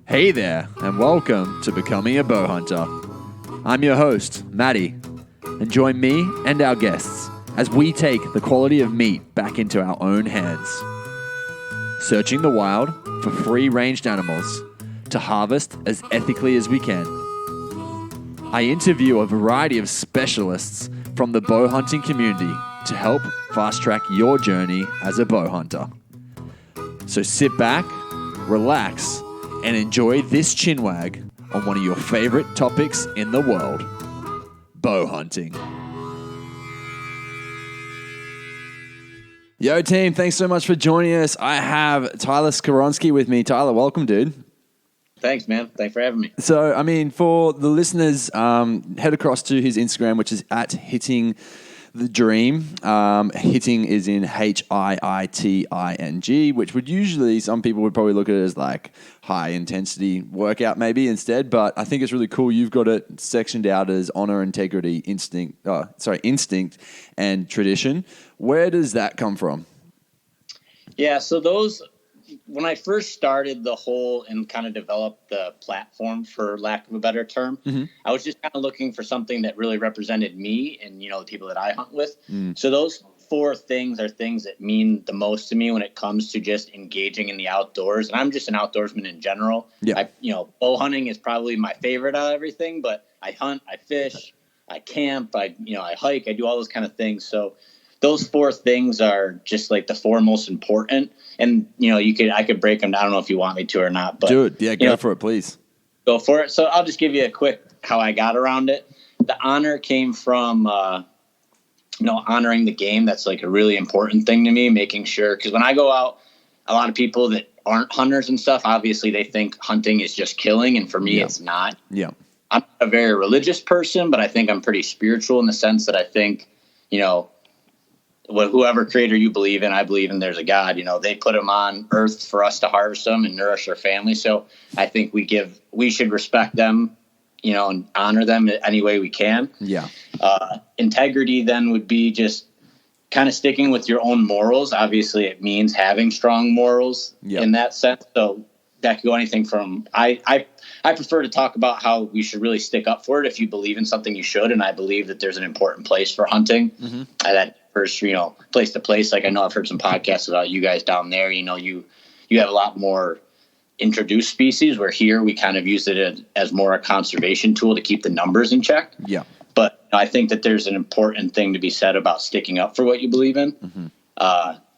Hey there, and welcome to Becoming a Bowhunter. I'm your host, Matty, and join me and our guests as we take the quality of meat back into our own hands. Searching the wild for free-ranged animals to harvest as ethically as we can. I interview a variety of specialists from the bowhunting community to help fast-track your journey as a bowhunter. So sit back, relax, and enjoy this chinwag on one of your favorite topics in the world, bow hunting. Yo team, thanks so much for joining us. I have Tyler Skowronski with me. Tyler, welcome, dude. Thanks, man. Thanks for having me. So, for the listeners, head across to his Instagram, which is at Hitting the Dream. Hitting is in HIITING, which would usually, some people would probably look at it as like high intensity workout maybe instead, but I think it's really cool. You've got it sectioned out as honor, integrity, instinct and tradition. Where does that come from? Yeah, so those, when I first started the whole and kind of developed the platform, for lack of a better term, I was just kind of looking for something that really represented me and, the people that I hunt with. So those four things are things that mean the most to me when it comes to just engaging in the outdoors. And I'm just an outdoorsman in general. Yeah. Bow hunting is probably my favorite out of everything, but I hunt, I fish, I camp, I hike, I do all those kind of things. So those four things are just like the four most important. And, I could break them down. I don't know if you want me to or not, but dude, yeah, go for it, please. Go for it. So I'll just give you a quick how I got around it. The honor came from, honoring the game. That's like a really important thing to me, making sure, because when I go out, a lot of people that aren't hunters and stuff, obviously they think hunting is just killing. And for me, it's not. Yeah. I'm a very religious person, but I think I'm pretty spiritual in the sense that I think, whoever creator you believe in, I believe in there's a God. They put them on earth for us to harvest them and nourish our family. So I think we should respect them, and honor them any way we can. Yeah. Integrity then would be just kind of sticking with your own morals. Obviously, it means having strong morals in that sense. So that could go anything from I prefer to talk about how we should really stick up for it. If you believe in something, you should. And I believe that there's an important place for hunting. That first, place to place. Like I know I've heard some podcasts about you guys down there. You have a lot more introduced species, where here we kind of use it as more a conservation tool to keep the numbers in check. Yeah. But I think that there's an important thing to be said about sticking up for what you believe in.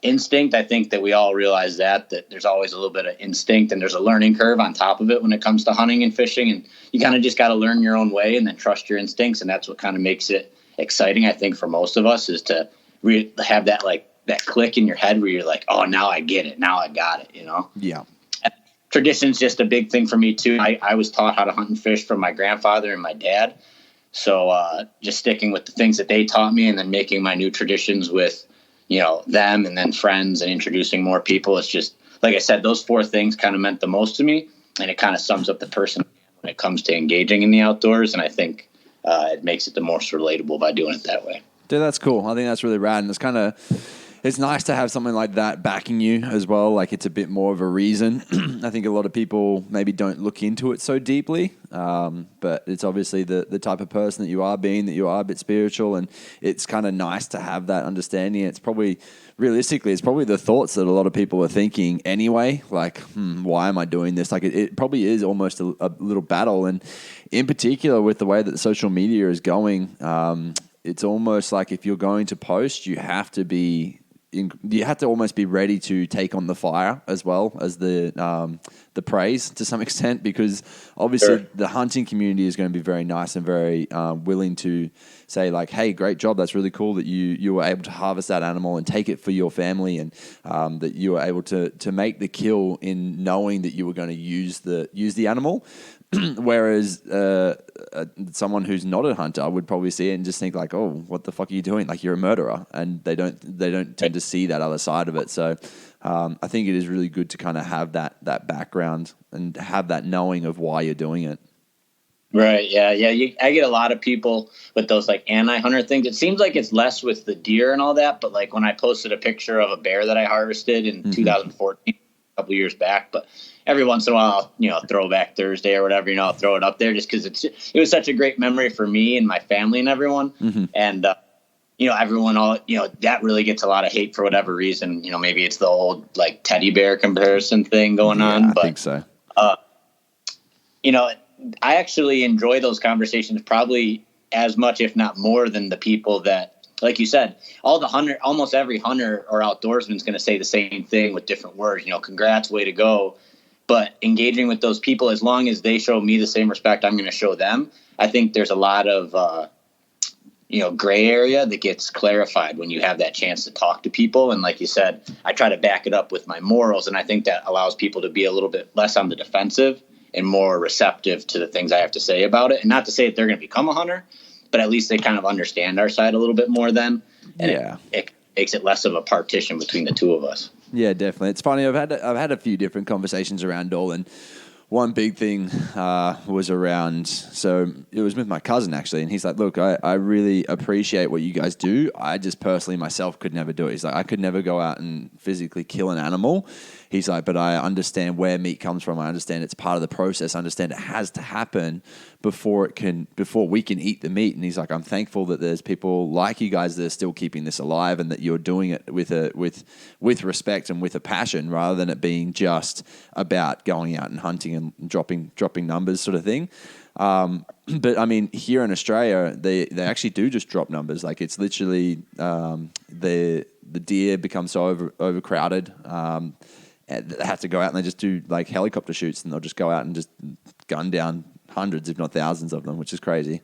Instinct, I think that we all realize that there's always a little bit of instinct, and there's a learning curve on top of it when it comes to hunting and fishing. And you kind of just got to learn your own way and then trust your instincts. And that's what kind of makes it exciting, I think, for most of us, is to have that click in your head where you're like, oh, now I get it. Now I got it, Yeah. Tradition's just a big thing for me too. I was taught how to hunt and fish from my grandfather and my dad. So just sticking with the things that they taught me and then making my new traditions with, them and then friends and introducing more people. It's just, like I said, those four things kind of meant the most to me, and it kind of sums up the person when it comes to engaging in the outdoors. And I think it makes it the most relatable by doing it that way. Dude, that's cool. I think that's really rad. And it's nice to have something like that backing you as well. Like, it's a bit more of a reason. I think a lot of people maybe don't look into it so deeply, but it's obviously the type of person that you are, being that you are a bit spiritual, and it's kind of nice to have that understanding. It's probably, realistically, it's probably the thoughts that a lot of people are thinking anyway, like, why am I doing this? Like, it probably is almost a little battle, and in particular with the way that social media is going, it's almost like if you're going to post, you have to almost be ready to take on the fire as well as the praise to some extent, because obviously the hunting community is going to be very nice and very willing to say like, hey, great job. That's really cool that you were able to harvest that animal and take it for your family, and that you were able to make the kill in knowing that you were going to use the animal. Whereas someone who's not a hunter would probably see it and just think like, oh, what the fuck are you doing? Like, you're a murderer. And they don't tend to see that other side of it. So I think it is really good to kind of have that background and have that knowing of why you're doing it. Right. Yeah. I get a lot of people with those like anti-hunter things. It seems like it's less with the deer and all that, but like when I posted a picture of a bear that I harvested in 2014, couple years back, but every once in a while, Throwback Thursday or whatever, I'll throw it up there just because it was such a great memory for me and my family and everyone. Mm-hmm. And, everyone that really gets a lot of hate for whatever reason. Maybe it's the old like teddy bear comparison thing going on. But I think so. I actually enjoy those conversations probably as much, if not more, than the people that, like you said, almost every hunter or outdoorsman is going to say the same thing with different words. Congrats, way to go. But engaging with those people, as long as they show me the same respect, I'm going to show them. I think there's a lot of gray area that gets clarified when you have that chance to talk to people. And like you said, I try to back it up with my morals, and I think that allows people to be a little bit less on the defensive and more receptive to the things I have to say about it. And not to say that they're going to become a hunter, but at least they kind of understand our side a little bit more then. And it makes it less of a partition between the two of us. Yeah, definitely. It's funny. I've had a few different conversations around all, and one big thing was around, so it was with my cousin actually, and he's like, look, I really appreciate what you guys do. I just personally myself could never do it. He's like, I could never go out and physically kill an animal. He's like, but I understand where meat comes from. I understand it's part of the process. I understand it has to happen before we can eat the meat. And he's like, I'm thankful that there's people like you guys that are still keeping this alive, and that you're doing it with respect and with a passion, rather than it being just about going out and hunting and dropping numbers sort of thing. But I mean, here in Australia, they actually do just drop numbers. Like, it's literally the deer become so overcrowded. They have to go out and they just do like helicopter shoots, and they'll just go out and just gun down hundreds, if not thousands of them, which is crazy.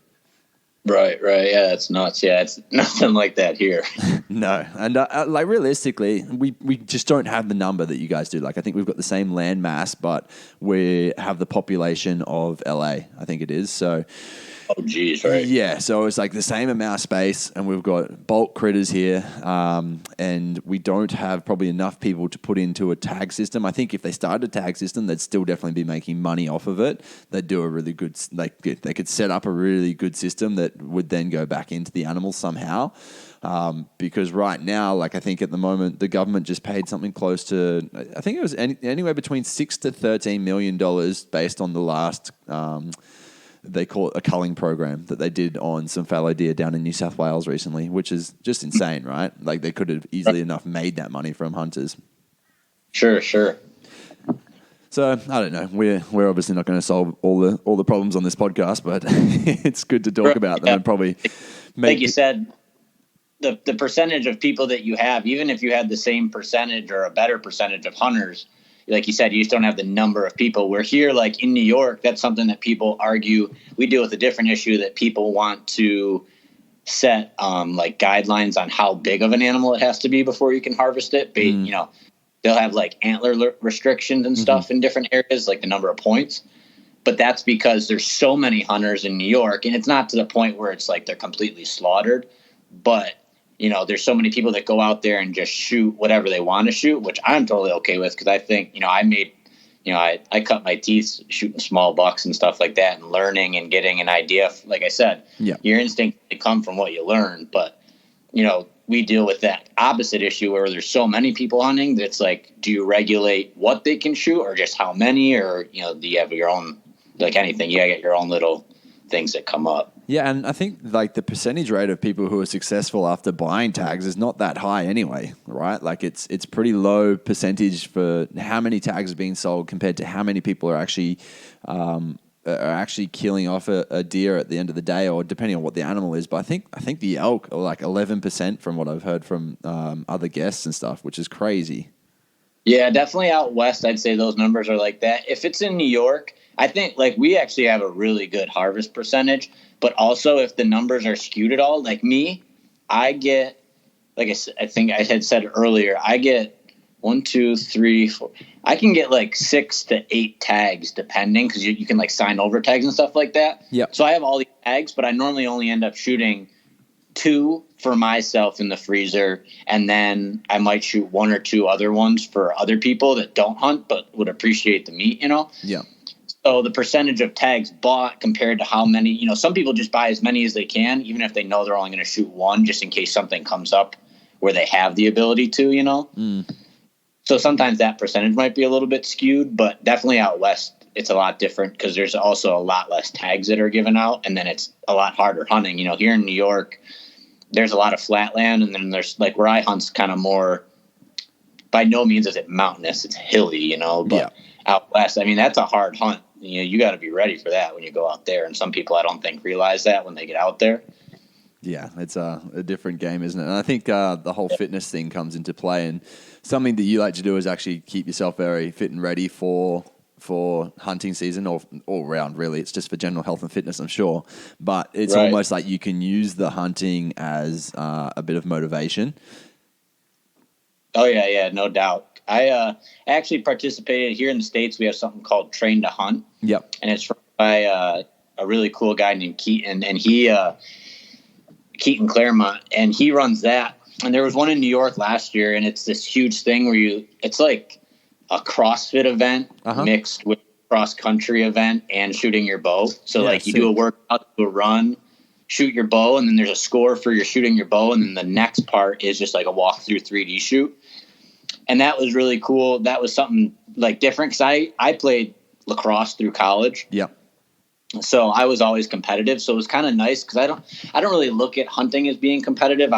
Right. Yeah, it's nuts. Yeah, it's nothing like that here. No. And like realistically, we just don't have the number that you guys do. Like, I think we've got the same land mass, but we have the population of LA, I think it is. So, oh, geez, right. Yeah, so it's like the same amount of space, and we've got bulk critters here, and we don't have probably enough people to put into a tag system. I think if they started a tag system, they'd still definitely be making money off of it. They'd do a really good, like they could set up a really good system that would then go back into the animals somehow. Because right now, like I think at the moment, the government just paid something close to, I think it was anywhere between $6 to $13 million based on the last... they call it a culling program that they did on some fallow deer down in New South Wales recently, which is just insane, right? Like, they could have easily enough made that money from hunters. Sure. So I don't know. We're obviously not going to solve all the problems on this podcast, but it's good to talk about them and probably make. Like you said, the percentage of people that you have, even if you had the same percentage or a better percentage of hunters, like you said, you just don't have the number of people. We're here, like in New York, that's something that people argue. We deal with a different issue that people want to set like guidelines on how big of an animal it has to be before you can harvest it. But, they'll have like antler restrictions and stuff in different areas, like the number of points. But that's because there's so many hunters in New York, and it's not to the point where it's like they're completely slaughtered. But there's so many people that go out there and just shoot whatever they want to shoot, which I'm totally okay with, because I think, I cut my teeth shooting small bucks and stuff like that, and learning and getting an idea. Like I said, your instinct to come from what you learn. But, we deal with that opposite issue where there's so many people hunting that it's like, do you regulate what they can shoot or just how many? Or, do you have your own, like anything, you get your own little things that come up. Yeah, and I think like the percentage rate of people who are successful after buying tags is not that high anyway, right? Like it's pretty low percentage for how many tags are being sold compared to how many people are actually killing off a deer at the end of the day, or depending on what the animal is. But I think the elk are like 11% from what I've heard from other guests and stuff, which is crazy. Yeah, definitely out west, I'd say those numbers are like that. If it's in New York, I think like we actually have a really good harvest percentage. But also, if the numbers are skewed at all, like me, I get, like I think I had said earlier, I get 1, 2, 3, 4. I can get like 6 to 8 tags depending, because you can like sign over tags and stuff like that. Yeah. So I have all these tags, but I normally only end up shooting 2 for myself in the freezer, and then I might shoot 1 or 2 other ones for other people that don't hunt but would appreciate the meat, Yeah. So the percentage of tags bought compared to how many, some people just buy as many as they can, even if they know they're only going to shoot 1, just in case something comes up where they have the ability to, So sometimes that percentage might be a little bit skewed, but definitely out west, it's a lot different because there's also a lot less tags that are given out, and then it's a lot harder hunting. Here in New York, there's a lot of flat land, and then there's like where I hunt's kind of more, by no means is it mountainous, it's hilly, but out west, I mean, that's a hard hunt. You got to be ready for that when you go out there. And some people I don't think realize that when they get out there. Yeah, it's a different game, isn't it? And I think the whole fitness thing comes into play, and something that you like to do is actually keep yourself very fit and ready for hunting season or all around, really. It's just for general health and fitness, I'm sure. But it's almost like you can use the hunting as a bit of motivation. Oh, yeah, no doubt. I actually participated here in the States. We have something called Train to Hunt. Yep. And it's run by a really cool guy named Keaton, and Keaton Claremont, and he runs that. And there was one in New York last year, and it's this huge thing where it's like a CrossFit event mixed with cross-country event and shooting your bow. So you do a workout, do a run, shoot your bow, and then there's a score for your shooting your bow, and then the next part is just like a walk-through 3D shoot. And that was really cool. That was something like different because I played lacrosse through college. Yep. So I was always competitive. So it was kind of nice because I don't really look at hunting as being competitive.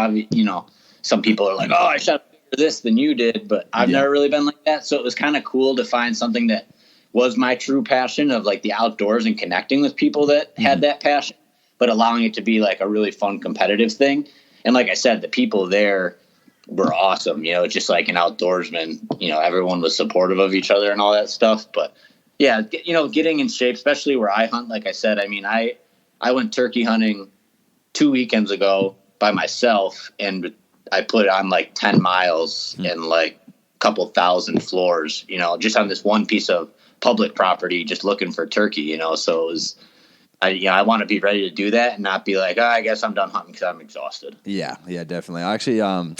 Some people are like, oh, I shot better this than you did, but I've never really been like that. So it was kind of cool to find something that was my true passion of like the outdoors and connecting with people that had that passion, but allowing it to be like a really fun competitive thing. And like I said, the people there were awesome, just like an outdoorsman, everyone was supportive of each other and all that stuff. But yeah, getting in shape, especially where I hunt, like I said, I mean, I went turkey hunting 2 weekends ago by myself, and I put on like 10 miles and like a couple thousand floors, just on this one piece of public property, just looking for turkey, so it was, I want to be ready to do that and not be like, I guess I'm done hunting because I'm exhausted. Yeah, definitely. I actually, I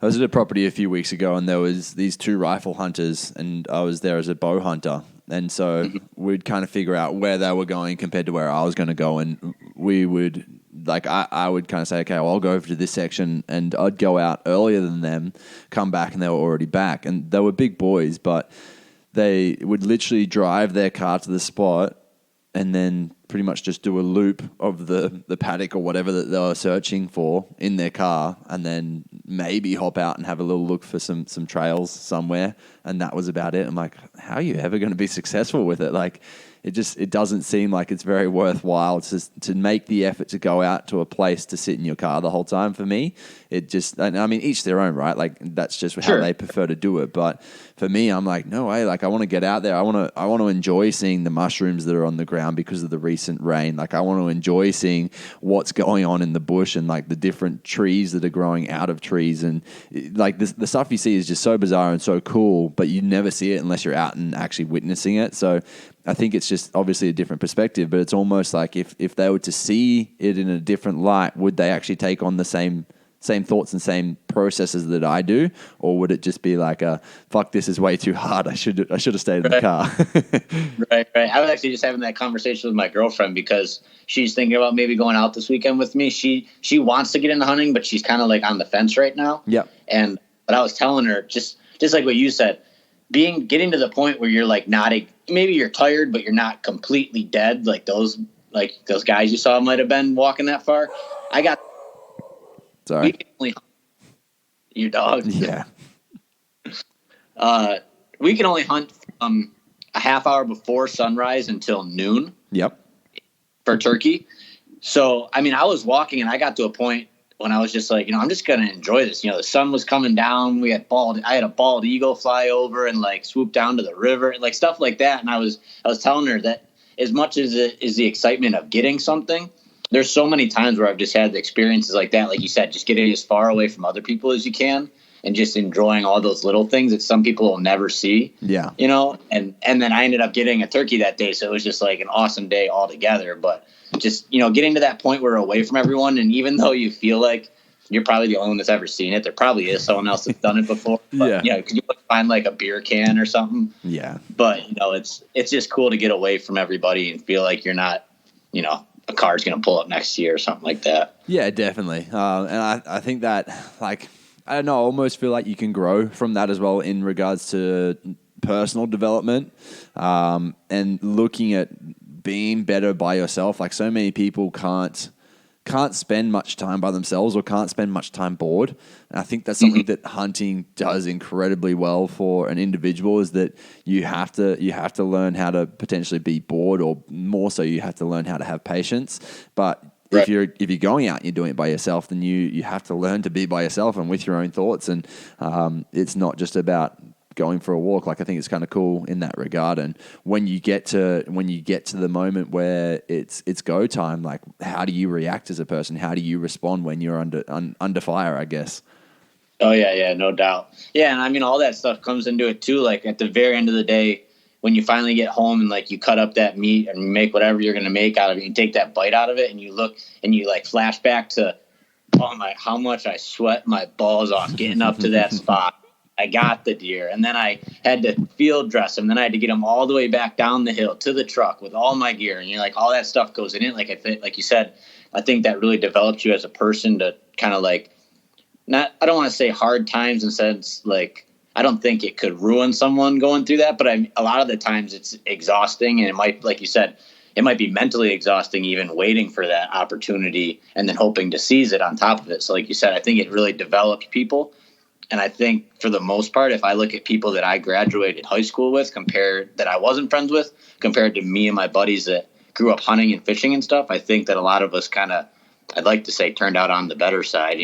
was at a property a few weeks ago, and there was these 2 rifle hunters, and I was there as a bow hunter. And so we'd kind of figure out where they were going compared to where I was going to go. And we would, I would kind of say, okay, well, I'll go over to this section, and I'd go out earlier than them, come back, and they were already back. And they were big boys, but they would literally drive their car to the spot and then pretty much just do a loop of the paddock or whatever that they were searching for in their car, and then maybe hop out and have a little look for some trails somewhere, and that was about it. I'm like, how are you ever going to be successful with it? Like, it doesn't seem like it's very worthwhile to make the effort to go out to a place to sit in your car the whole time. For me, I mean, each their own, right? Like, that's just how they prefer to do it. But for me, I'm like, no way. Like, I want to get out there. I want to enjoy seeing the mushrooms that are on the ground because of the recent rain. Like, I want to enjoy seeing what's going on in the bush and like the different trees that are growing out of trees. And like the stuff you see is just so bizarre and so cool, but you never see it unless you're out and actually witnessing it. So I think it's just obviously a different perspective, but it's almost like if they were to see it in a different light, would they actually take on the same thoughts and same processes that I do, or would it just be like fuck, this is way too hard, I should have stayed in the car? Right. I was actually just having that conversation with my girlfriend because she's thinking about maybe going out this weekend with me. She wants to get into hunting, but she's kind of like on the fence right now. Yep. But I was telling her just like what you said, getting to the point where you're like maybe you're tired, but you're not completely dead. Like those guys you saw might have been walking that far. Sorry. We can only hunt. Your dog. Yeah. We can only hunt from a half hour before sunrise until noon. Yep. For turkey. So, I mean, I was walking and I got to a point when I was just like, I'm just going to enjoy this. The sun was coming down. I had a bald eagle fly over and like swoop down to the river, like stuff like that. And I was telling her that as much as it is the excitement of getting something, there's so many times where I've just had the experiences like that. Like you said, just getting as far away from other people as you can and just enjoying all those little things that some people will never see. Yeah. And then I ended up getting a turkey that day. So it was just like an awesome day altogether. But just, getting to that point where we're away from everyone. And even though you feel like you're probably the only one that's ever seen it, there probably is someone else that's done it before. But, could you find like a beer can or something? Yeah. But, it's just cool to get away from everybody and feel like you're not, a car's going to pull up next to you or something like that. Yeah, definitely. And I think that, like, I don't know, I almost feel like you can grow from that as well in regards to personal development, and looking at being better by yourself. Like, so many people can't spend much time by themselves or can't spend much time bored. And I think that's something that hunting does incredibly well for an individual, is that you have to learn how to potentially be bored, or more so you have to learn how to have patience. But if you're going out and you're doing it by yourself, then you have to learn to be by yourself and with your own thoughts. And it's not just about going for a walk. Like, I think it's kind of cool in that regard. And when you get to the moment where it's go time, like, how do you react as a person? How do you respond when you're under fire, I guess? Oh yeah, no doubt. Yeah, and I mean, all that stuff comes into it too. Like, at the very end of the day, when you finally get home and like you cut up that meat and make whatever you're going to make out of it, you take that bite out of it and you look and you like flash back to, how much I sweat my balls off getting up to that spot. I got the deer, and then I had to field dress him. Then I had to get him all the way back down the hill to the truck with all my gear. And you're like, all that stuff goes in it. Like, I think, like you said, I think that really develops you as a person to kind of like, I don't want to say hard times in sense, like, I don't think it could ruin someone going through that, but a lot of the times it's exhausting, and it might, like you said, it might be mentally exhausting even waiting for that opportunity and then hoping to seize it on top of it. So like you said, I think it really develops people. And I think for the most part, if I look at people that I graduated high school with that I wasn't friends with, compared to me and my buddies that grew up hunting and fishing and stuff, I think that a lot of us kind of, I'd like to say, turned out on the better side,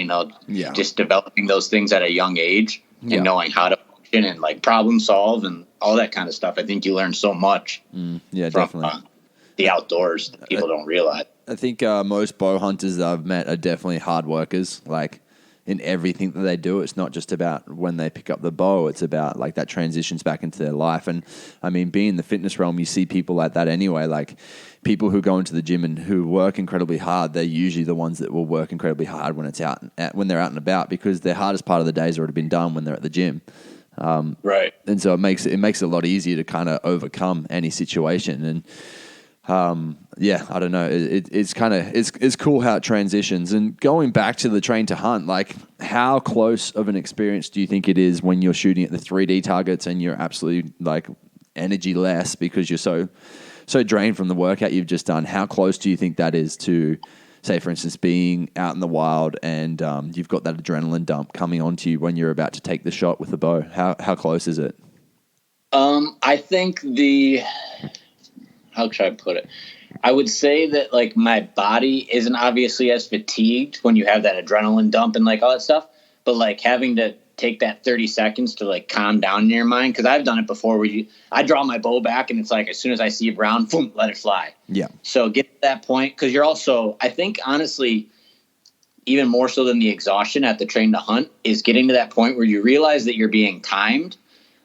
just developing those things at a young age and knowing how to function and like problem solve and all that kind of stuff. I think you learn so much from definitely. The outdoors that people don't realize. I think most bow hunters that I've met are definitely hard workers. Like, in everything that they do, it's not just about when they pick up the bow, it's about like that transitions back into their life. And I mean, being in the fitness realm, you see people like that anyway. Like, people who go into the gym and who work incredibly hard, they're usually the ones that will work incredibly hard when when they're out and about, because their hardest part of the day has already been done when they're at the gym. Right. And so it makes it a lot easier to kind of overcome any situation. And I don't know. It's kind of, it's cool how it transitions. And going back to the train to hunt, like, how close of an experience do you think it is when you're shooting at the 3D targets and you're absolutely like energy less because you're so drained from the workout you've just done? How close do you think that is to, say, for instance, being out in the wild and you've got that adrenaline dump coming onto you when you're about to take the shot with the bow? How close is it? I think how should I put it? I would say that like my body isn't obviously as fatigued when you have that adrenaline dump and like all that stuff, but like having to take that 30 seconds to like calm down in your mind. Cause I've done it before where I draw my bow back and it's like, as soon as I see a brown, boom, let it fly. Yeah. So get to that point. Cause you're also, I think honestly, even more so than the exhaustion at the train to hunt is getting to that point where you realize that you're being timed,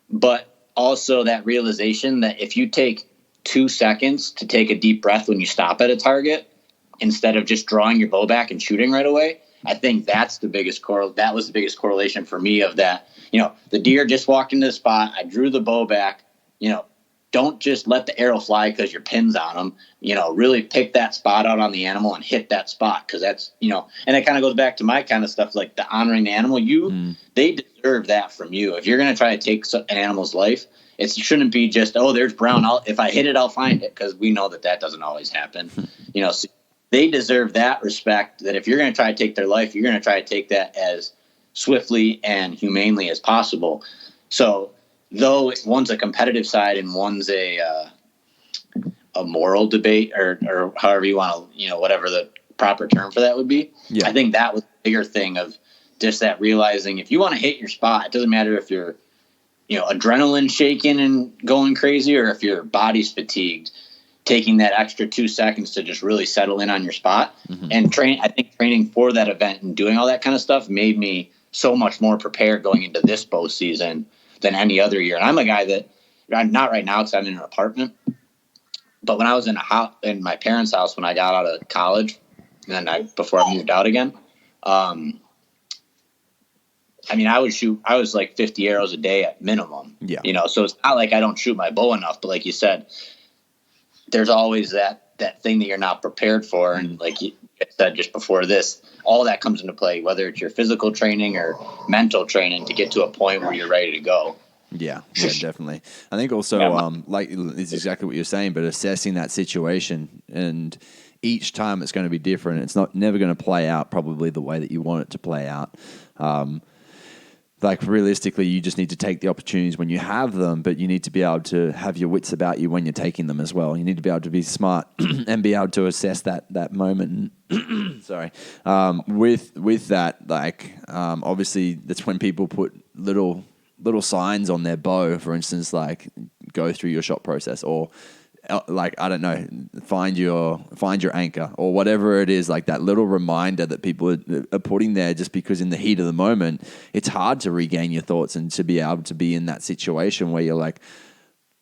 but also that realization that if you take 2 seconds to take a deep breath when you stop at a target instead of just drawing your bow back and shooting right away, I think that was the biggest correlation for me of that. The deer just walked into the spot. I drew the bow back. Don't just let the arrow fly because your pin's on them. Really pick that spot out on the animal and hit that spot, because that's, and it kind of goes back to my kind of stuff, like the honoring the animal. They deserve that from you. If you're going to try to take an animal's life, it shouldn't be just, there's brown. If I hit it, I'll find it, because we know that doesn't always happen. So they deserve that respect, that if you're going to try to take their life, you're going to try to take that as swiftly and humanely as possible. So though one's a competitive side and one's a moral debate or however you want to, whatever the proper term for that would be. Yeah. I think that was the bigger thing of just that realizing if you want to hit your spot, it doesn't matter if you're, adrenaline shaking and going crazy, or if your body's fatigued, taking that extra 2 seconds to just really settle in on your spot. And I think training for that event and doing all that kind of stuff made me so much more prepared going into this bow season than any other year. And I'm a guy that, not right now because I'm in an apartment, but when I was in my parents' house when I got out of college, and then before I moved out again, I was like 50 arrows a day at minimum. Yeah. So it's not like I don't shoot my bow enough, but like you said, there's always that that thing that you're not prepared for. And like you said just before this, all that comes into play, whether it's your physical training or mental training to get to a point where you're ready to go. Yeah, definitely. I think also, like it's exactly what you're saying, but assessing that situation, and each time it's going to be different. It's never going to play out probably the way that you want it to play out. Like realistically, you just need to take the opportunities when you have them, but you need to be able to have your wits about you when you're taking them as well. You need to be able to be smart and be able to assess that moment. Sorry. With that, like obviously that's when people put little signs on their bow, for instance, like go through your shot process, or like, I don't know, find your anchor, or whatever it is, like that little reminder that people are putting there, just because in the heat of the moment, it's hard to regain your thoughts and to be able to be in that situation where you're like,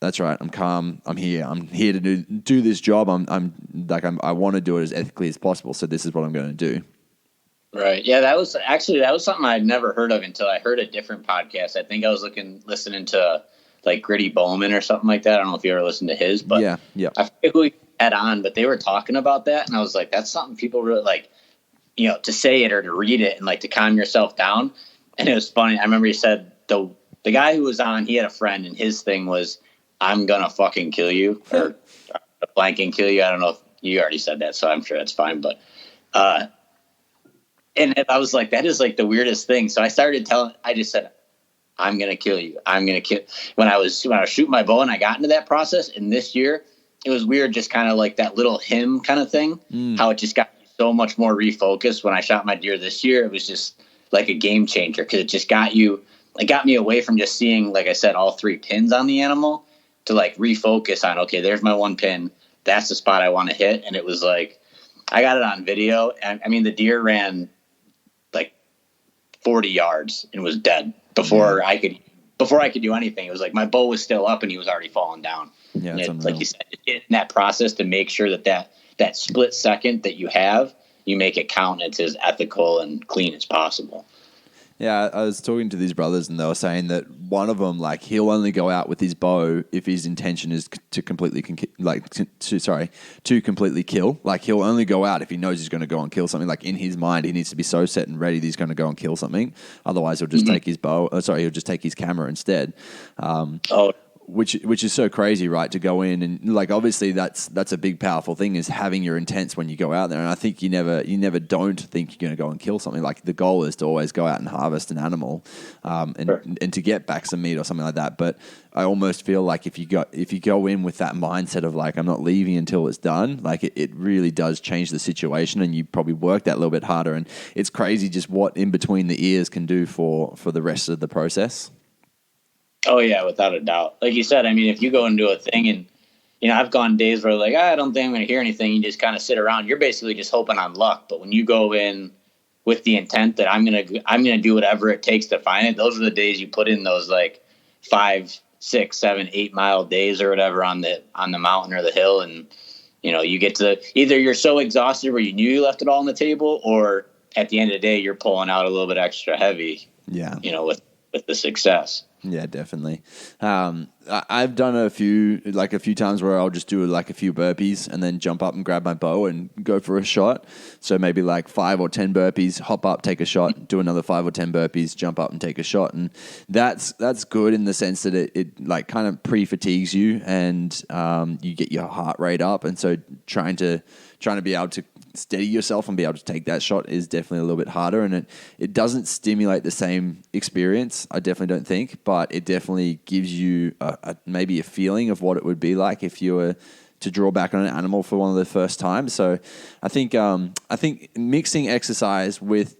that's right, I'm calm, I'm here to do this job. I want to do it as ethically as possible. So this is what I'm going to do. Right. Yeah, that was something I'd never heard of until I heard a different podcast. I think I was listening to like Gritty Bowman or something like that. I don't know if you ever listened to his, but yeah. I forget who he had on, but they were talking about that. And I was like, that's something people really like, to say it or to read it and like to calm yourself down. And it was funny. I remember he said the guy who was on, he had a friend, and his thing was, I'm going to fucking kill you, or blank and kill you. I don't know if you already said that, so I'm sure that's fine. But, and I was like, that is like the weirdest thing. So I just said, I'm going to kill you. I'm going to kill. When I was shooting my bow and I got into that process, and this year it was weird, just kind of like that little hymn kind of thing, how it just got me so much more refocused. When I shot my deer this year, it was just like a game changer, because it just got me away from just seeing, like I said, all 3 pins on the animal, to like refocus on, okay, there's my 1 pin. That's the spot I want to hit. And it was like, I got it on video. I mean, the deer ran like 40 yards and was dead before I could do anything. It was like my bow was still up and he was already falling down. Yeah, and like you said, in that process, to make sure that split second that you have, you make it count. It's as ethical and clean as possible. Yeah, I was talking to these brothers, and they were saying that one of them, like, he'll only go out with his bow if his intention is to completely kill. Like, he'll only go out if he knows he's going to go and kill something. Like, in his mind, he needs to be so set and ready that he's going to go and kill something. Otherwise, he'll just take his he'll just take his camera instead. Which is so crazy, right? To go in and, like, obviously that's a big powerful thing, is having your intents when you go out there. And I think you never don't think you're going to go and kill something. Like, the goal is to always go out and harvest an animal, and to get back some meat or something like that. But I almost feel like if you go in with that mindset of like, I'm not leaving until it's done, like it really does change the situation, and you probably work that a little bit harder. And it's crazy just what in between the ears can do for the rest of the process. Oh, yeah, without a doubt. Like you said, I mean, if you go into a thing and, I've gone days where like, I don't think I'm going to hear anything. You just kind of sit around. You're basically just hoping on luck. But when you go in with the intent that I'm going to do whatever it takes to find it, those are the days you put in those like 5, 6, 7, 8 mile days or whatever on the mountain or the hill. And, you get to either you're so exhausted where you knew you left it all on the table, or at the end of the day, you're pulling out a little bit extra heavy. Yeah. With the success. Yeah, definitely. I've done a few times where I'll just do like a few burpees and then jump up and grab my bow and go for a shot. So maybe like 5 or 10 burpees, hop up, take a shot, do another 5 or 10 burpees, jump up and take a shot. And that's good in the sense that it like kind of pre-fatigues you, and you get your heart rate up. And so trying to be able to steady yourself and be able to take that shot is definitely a little bit harder, and it doesn't stimulate the same experience, I definitely don't think, but it definitely gives you maybe a feeling of what it would be like if you were to draw back on an animal for one of the first times. So I think mixing exercise with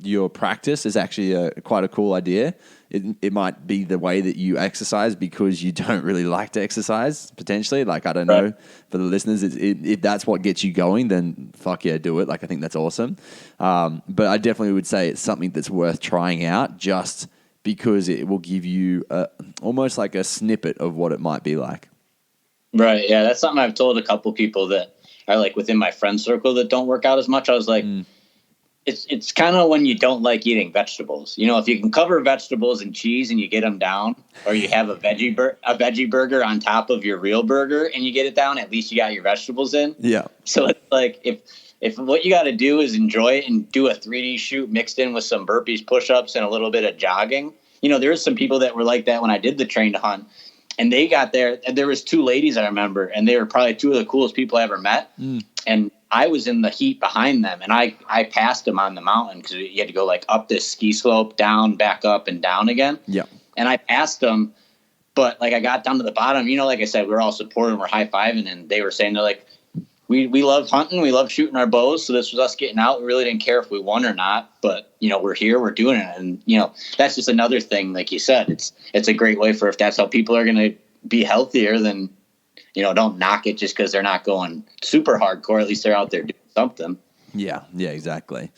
your practice is actually quite a cool idea. It might be the way that you exercise because you don't really like to exercise, potentially. Like, I don't know, for the listeners, if that's what gets you going, then fuck yeah, do it. Like, I think that's awesome. But I definitely would say it's something that's worth trying out, just because it will give you almost like a snippet of what it might be like. Right. Yeah. That's something I've told a couple people that are like within my friend circle that don't work out as much. I was like, It's kind of when you don't like eating vegetables. You know, if you can cover vegetables and cheese and you get them down, or you have a veggie burger on top of your real burger and you get it down, at least you got your vegetables in. Yeah. So it's like if what you got to do is enjoy it and do a 3D shoot mixed in with some burpees, push-ups, and a little bit of jogging. You know, there's some people that were like that when I did the train to hunt, and they got there. And there was 2 ladies I remember, and they were probably 2 of the coolest people I ever met. And I was in the heat behind them, and I passed them on the mountain because you had to go like up this ski slope, down, back up, and down again. Yeah. And I passed them, but like I got down to the bottom. You know, like I said, we're all supporting, we're high fiving, and they were saying they're like, we love hunting, we love shooting our bows. So this was us getting out. We really didn't care if we won or not, but you know, we're here, we're doing it, and you know, that's just another thing. Like you said, it's a great way for if that's how people are going to be healthier, then. You know, don't knock it just because they're not going super hardcore. At least they're out there doing something. Yeah, exactly.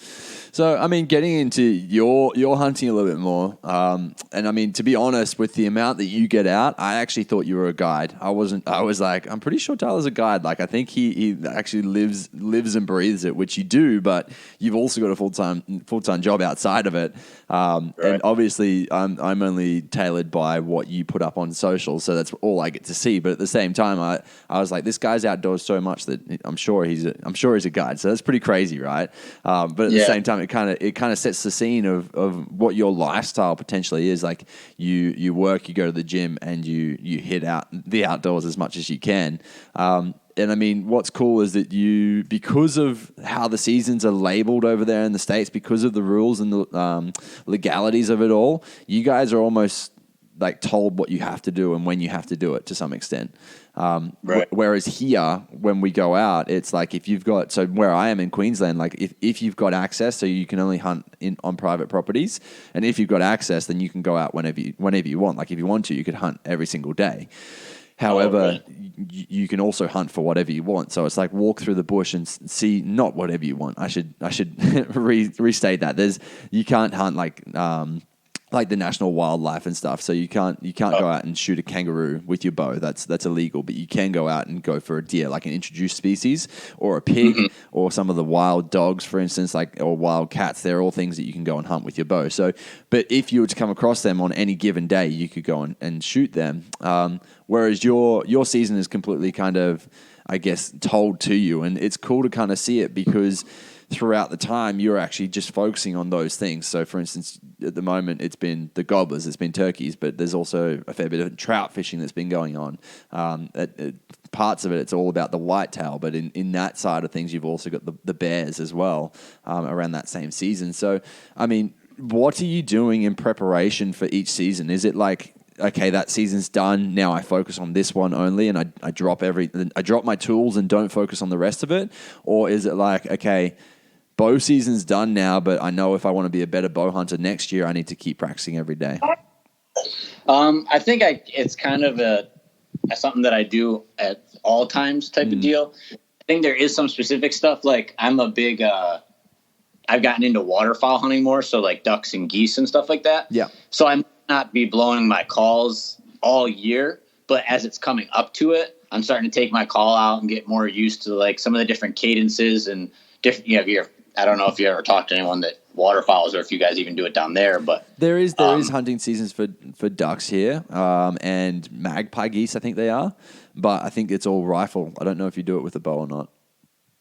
So, I mean, getting into your hunting a little bit more, and I mean, to be honest, with the amount that you get out, I actually thought you were a guide. I wasn't. I was like, I'm pretty sure Tyler's a guide. Like, I think he actually lives and breathes it, which you do. But you've also got a full time job outside of it. Right. And obviously, I'm only tailored by what you put up on social, so that's all I get to see. But at the same time, I was like, this guy's outdoors so much that I'm sure he's a guide. So that's pretty crazy, right? But at the same time, it kind of sets the scene of what your lifestyle potentially is. Like you work, you go to the gym, and you hit out the outdoors as much as you can. And I mean, what's cool is that because of how the seasons are labeled over there in the States, because of the rules and the legalities of it all, you guys are almost like told what you have to do and when you have to do it to some extent. Right. Whereas here, when we go out, it's like if you've got, so where I am in Queensland, like if you've got access, so you can only hunt on private properties, and if you've got access, then you can go out whenever you want. Like if you want to, you could hunt every single day. However, you can also hunt for whatever you want. So it's like walk through the bush and see, not whatever you want. I should restate that. You can't hunt like the national wildlife and stuff. So you can't go out and shoot a kangaroo with your bow. That's illegal. But you can go out and go for a deer, like an introduced species, or a pig, or some of the wild dogs, for instance, or wild cats. They're all things that you can go and hunt with your bow. So, but if you were to come across them on any given day, you could go and shoot them. Whereas your season is completely kind of, I guess, told to you, and it's cool to kind of see it because throughout the time, you're actually just focusing on those things. So, for instance, at the moment, it's been the gobblers, it's been turkeys, but there's also a fair bit of trout fishing that's been going on. Parts of it, it's all about the whitetail, but in that side of things, you've also got the bears as well around that same season. So, I mean, what are you doing in preparation for each season? Is it like, okay, that season's done, now I focus on this one only, and I drop my tools and don't focus on the rest of it? Or is it like, okay, bow season's done now, but I know if I want to be a better bow hunter next year, I need to keep practicing every day? I think it's kind of something that I do at all times type of deal. I think there is some specific stuff. Like I'm a big, I've gotten into waterfowl hunting more. So like ducks and geese and stuff like that. Yeah. So I might not be blowing my calls all year, but as it's coming up to it, I'm starting to take my call out and get more used to like some of the different cadences and different, I don't know if you ever talked to anyone that waterfowls or if you guys even do it down there, but there is hunting seasons for ducks here, and magpie geese, I think they are, but I think it's all rifle. I don't know if you do it with a bow or not.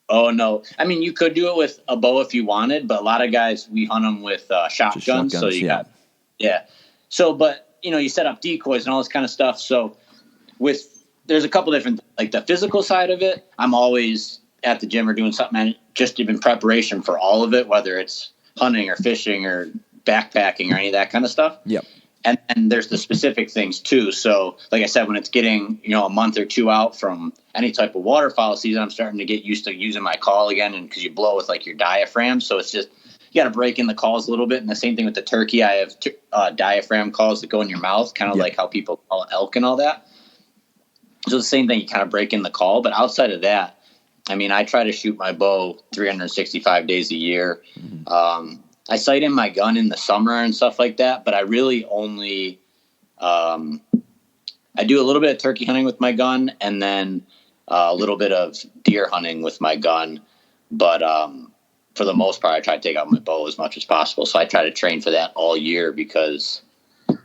Oh no. I mean, you could do it with a bow if you wanted, but a lot of guys, we hunt them with shotguns. So So, but you set up decoys and all this kind of stuff. So there's a couple different, like the physical side of it, I'm always at the gym or doing something just in preparation for all of it, whether it's hunting or fishing or backpacking or any of that kind of stuff. Yep. And there's the specific things too. So like I said, when it's getting, a month or two out from any type of waterfowl season, I'm starting to get used to using my call again. And cause you blow with like your diaphragm. So it's just, you got to break in the calls a little bit. And the same thing with the turkey. I have diaphragm calls that go in your mouth, kind of like how people call elk and all that. So the same thing, you kind of break in the call. But outside of that, I mean, I try to shoot my bow 365 days a year. I sight in my gun in the summer and stuff like that, but I really only, I do a little bit of turkey hunting with my gun and then a little bit of deer hunting with my gun. But for the most part, I try to take out my bow as much as possible. So I try to train for that all year because,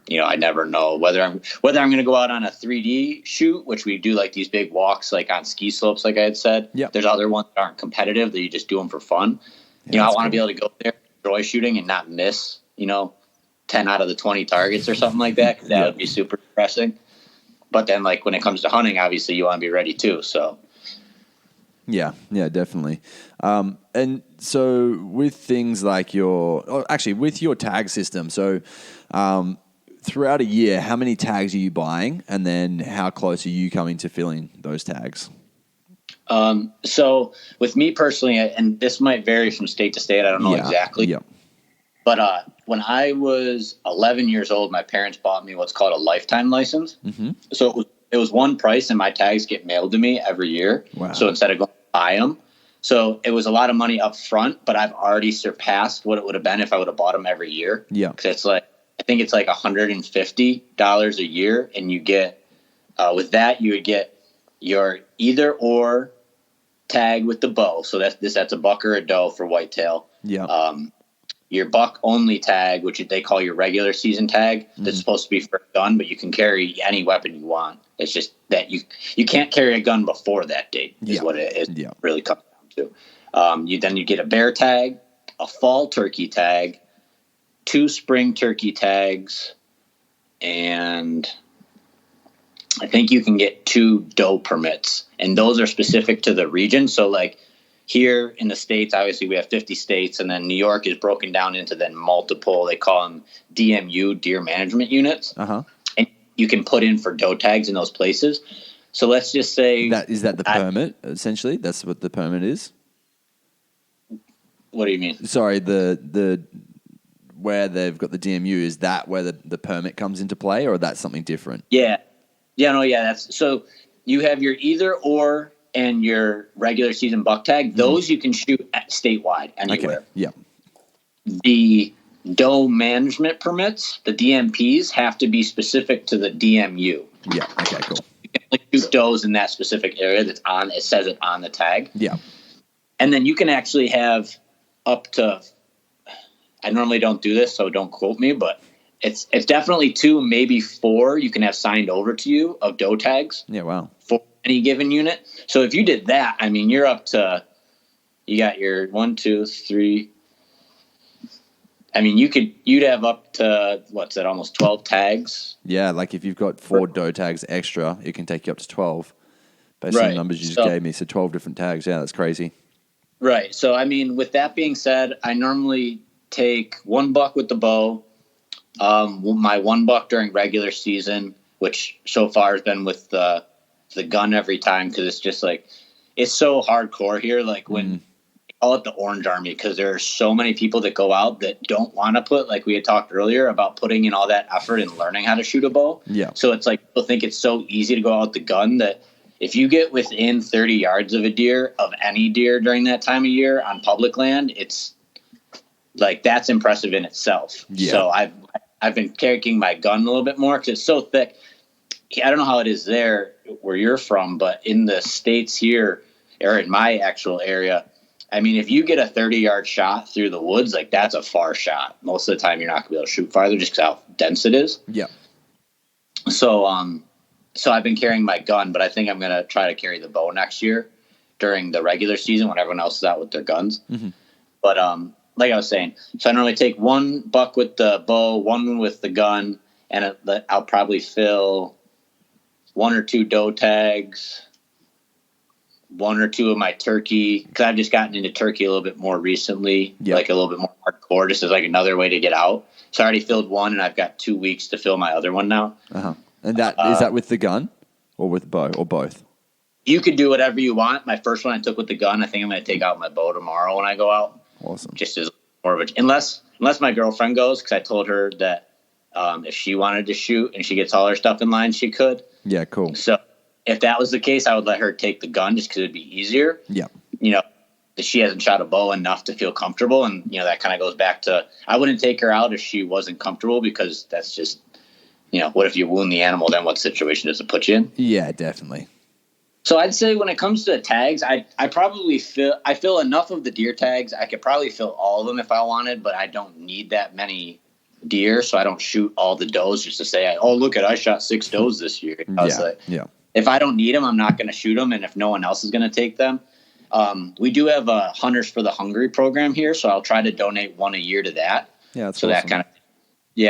I never know whether I'm going to go out on a 3D shoot, which we do like these big walks, like on ski slopes, like I had said. Yep. There's other ones that aren't competitive that you just do them for fun. Yeah, I want to be able to go there, enjoy shooting and not miss, 10 out of the 20 targets or something like that. 'Cause that would be super depressing. But then like when it comes to hunting, obviously you want to be ready too. So. Yeah, definitely. And so with things like with your tag system, so throughout a year, how many tags are you buying? And then how close are you coming to filling those tags? So with me personally, and this might vary from state to state, I don't know exactly. Yeah. But when I was 11 years old, my parents bought me what's called a lifetime license. Mm-hmm. So it was one price, and my tags get mailed to me every year. Wow. So instead of going to buy them, so it was a lot of money up front, but I've already surpassed what it would have been if I would have bought them every year. Yeah, because I think it's like $150 a year, and you get with that you would get your either or tag with the bow. So that's a buck or a doe for whitetail. Yeah. Your buck only tag, which they call your regular season tag, that's supposed to be for a gun, but you can carry any weapon you want. It's just that you can't carry a gun before that date is what it really comes down to. You get a bear tag, a fall turkey tag, 2 spring turkey tags, and I think you can get 2 doe permits, and those are specific to the region. So like here in the States, obviously we have 50 states, and then New York is broken down into then multiple, they call them DMU, deer management units. Uh-huh. And you can put in for doe tags in those places. So let's just say... Is that the permit, essentially? That's what the permit is? What do you mean? Sorry, the where they've got the DMU, is that where the permit comes into play, or that's something different? Yeah. That's so you have your either or and your regular season buck tag. Those you can shoot statewide anywhere. Okay. Yeah. The doe management permits, the DMPs, have to be specific to the DMU. Yeah. Okay, cool. You can only shoot does in that specific area it says it on the tag. Yeah. And then you can actually have up to, I normally don't do this, so don't quote me, but it's definitely 2, maybe 4 you can have signed over to you of doe tags. Yeah, wow. For any given unit. So if you did that, I mean, you're up to, you got your 1, 2, 3. I mean, you'd have up to, what's that, almost 12 tags? Yeah, like if you've got 4 doe tags extra, it can take you up to 12. Based on the numbers you just gave me, so 12 different tags. Yeah, that's crazy. Right. So, I mean, with that being said, I normally take 1 buck with the bow, my 1 buck during regular season, which so far has been with the gun every time, because it's just like, it's so hardcore here. Like when they call it the Orange Army, because there are so many people that go out that don't want to put, like we had talked earlier about putting in all that effort and learning how to shoot a bow. Yeah. So it's like, people think it's so easy to go out with the gun that if you get within 30 yards of a deer, of any deer during that time of year on public land, it's like, that's impressive in itself. Yeah. So I've been carrying my gun a little bit more because it's so thick. I don't know how it is there where you're from, but in the States here, or in my actual area, I mean, if you get a 30-yard shot through the woods, like that's a far shot. Most of the time you're not going to be able to shoot farther just because how dense it is. Yeah. So I've been carrying my gun, but I think I'm going to try to carry the bow next year during the regular season when everyone else is out with their guns. Mm-hmm. But like I was saying, so I normally take 1 buck with the bow, 1 with the gun, and I'll probably fill 1 or 2 doe tags, 1 or 2 of my turkey, because I've just gotten into turkey a little bit more recently, like a little bit more hardcore, just as like another way to get out. So I already filled 1, and I've got 2 weeks to fill my other one now. Uh-huh. And is that with the gun or with the bow or both? You could do whatever you want. My first one I took with the gun. I think I'm going to take out my bow tomorrow when I go out. Awesome. Just as more of a, unless my girlfriend goes, because I told her that if she wanted to shoot and she gets all her stuff in line, she could. Yeah, cool. So if that was the case, I would let her take the gun just because it'd be easier. Yeah. That she hasn't shot a bow enough to feel comfortable. And, that kind of goes back to, I wouldn't take her out if she wasn't comfortable, because that's just, what if you wound the animal, then what situation does it put you in? Yeah, definitely. So I'd say when it comes to tags, I probably fill enough of the deer tags. I could probably fill all of them if I wanted, but I don't need that many deer, so I don't shoot all the does just to say, oh, look I shot 6 does this year. If I don't need them, I'm not going to shoot them, and if no one else is going to take them. We do have a Hunters for the Hungry program here, so I'll try to donate one a year to that. Yeah, that's so awesome.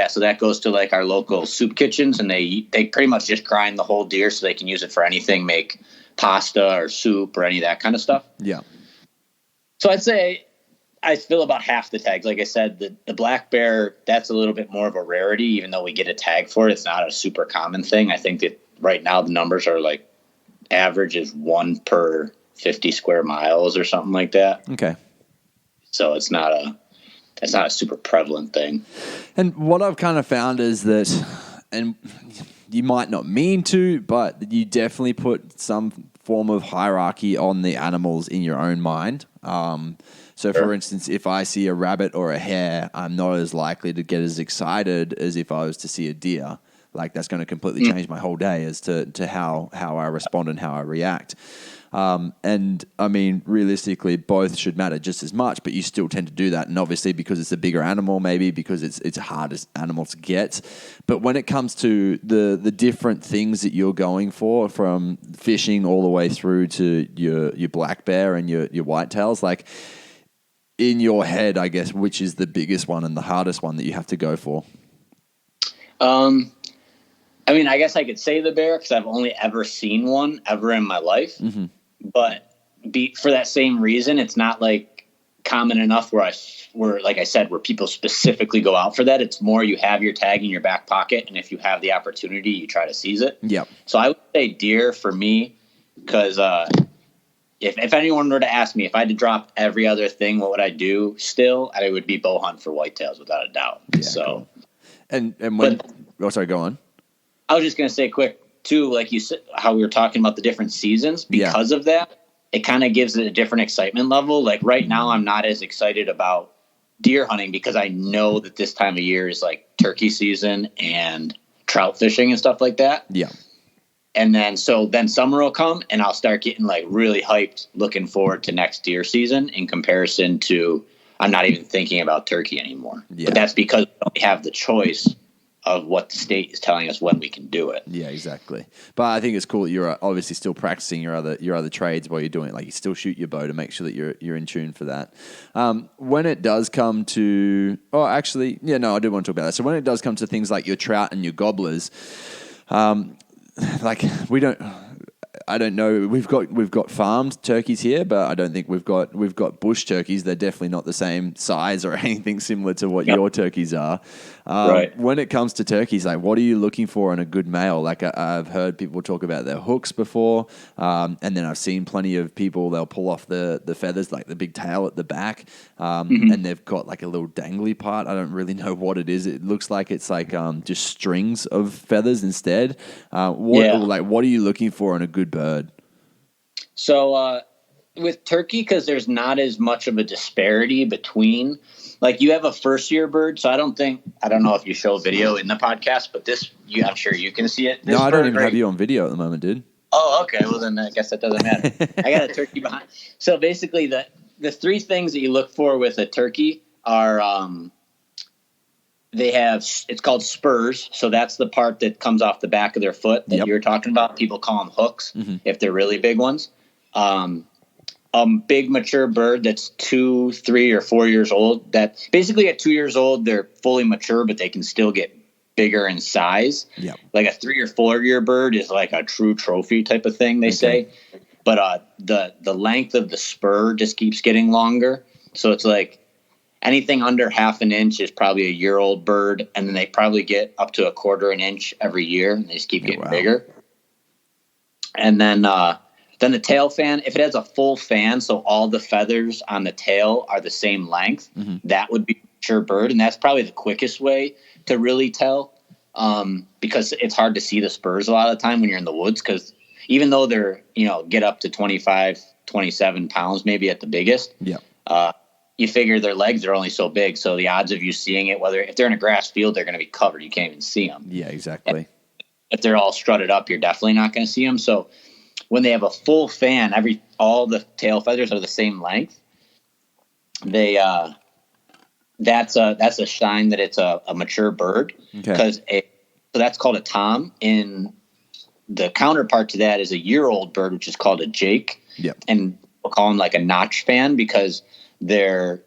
So that goes to like our local soup kitchens, and they pretty much just grind the whole deer so they can use it for anything, make pasta or soup or any of that kind of stuff. Yeah. So I'd say I fill about half the tags. Like I said, the black bear, that's a little bit more of a rarity, even though we get a tag for it. It's not a super common thing. I think that right now the numbers are like average is 1 per 50 square miles or something like that. Okay. So it's not a super prevalent thing. And what I've kind of found is that, and you might not mean to, but you definitely put some form of hierarchy on the animals in your own mind. So, for instance, if I see a rabbit or a hare, I'm not as likely to get as excited as if I was to see a deer. Like, that's going to completely change my whole day as to how I respond and how I react. And I mean, realistically, both should matter just as much, but you still tend to do that. And obviously because it's a bigger animal, maybe because it's a hardest animal to get. But when it comes to the different things that you're going for, from fishing all the way through to your black bear and your whitetails, like in your head, I guess, which is the biggest one and the hardest one that you have to go for? I mean, I guess I could say the bear because I've only ever seen one ever in my life. Mm-hmm. But for that same reason, it's not like common enough where like I said, where people specifically go out for that. It's more you have your tag in your back pocket, and if you have the opportunity, you try to seize it. Yeah. So I would say deer for me, because if anyone were to ask me if I had to drop every other thing, what would I do still? I would be bow hunt for whitetails without a doubt. Yeah, so, cool. And when sorry, go on. I was just going to say quick too, like you said, how we were talking about the different seasons because of that, it kind of gives it a different excitement level. Like right now, I'm not as excited about deer hunting because I know that this time of year is like turkey season and trout fishing and stuff like that. Yeah. And then summer will come and I'll start getting like really hyped looking forward to next deer season in comparison to I'm not even thinking about turkey anymore. Yeah. But that's because we don't have the choice of what the state is telling us when we can do it. Yeah, exactly. But I think it's cool that you're obviously still practicing your other trades while you're doing it. Like you still shoot your bow to make sure that you're in tune for that. When it does come to, I do want to talk about that. So when it does come to things like your trout and your gobblers, I don't know. We've got farmed turkeys here, but I don't think we've got bush turkeys. They're definitely not the same size or anything similar to what your turkeys are. Right. When it comes to turkeys, like what are you looking for in a good male? Like I've heard people talk about their hooks before, and then I've seen plenty of people, they'll pull off the feathers, like the big tail at the back, and they've got like a little dangly part. I don't really know what it is. It looks like it's like just strings of feathers instead. What are you looking for in a good bird? So with turkey, because there's not as much of a disparity between, like you have a first year bird. So I don't know if you show video in the podcast, but I'm sure you can see it. No, I don't even have you on video at the moment, dude. Oh, okay. Well, then I guess that doesn't matter. I got a turkey behind. So basically the three things that you look for with a turkey are, it's called spurs. So that's the part that comes off the back of their foot that you're talking about. People call them hooks if they're really big ones. Big mature bird that's 2, 3, or 4 years old, that basically at 2 years old, they're fully mature, but they can still get bigger in size. Yeah. Like a 3 or 4 year bird is like a true trophy type of thing, they say. But the length of the spur just keeps getting longer. So it's like anything under half an inch is probably a year-old bird, and then they probably get up to a quarter an inch every year, and they just keep getting bigger. And then the tail fan, if it has a full fan, so all the feathers on the tail are the same length, that would be a mature bird, and that's probably the quickest way to really tell, because it's hard to see the spurs a lot of the time when you're in the woods, because even though they're, get up to 25, 27 pounds maybe at the biggest, you figure their legs are only so big, so the odds of you seeing it, if they're in a grass field, they're going to be covered. You can't even see them. Yeah, exactly. If they're all strutted up, you're definitely not going to see them. So when they have a full fan, all the tail feathers are the same length. They that's a sign that it's a mature bird, because so that's called a tom. In the counterpart to that is a year-old bird, which is called a jake. Yep. And we'll call them like a notch fan because the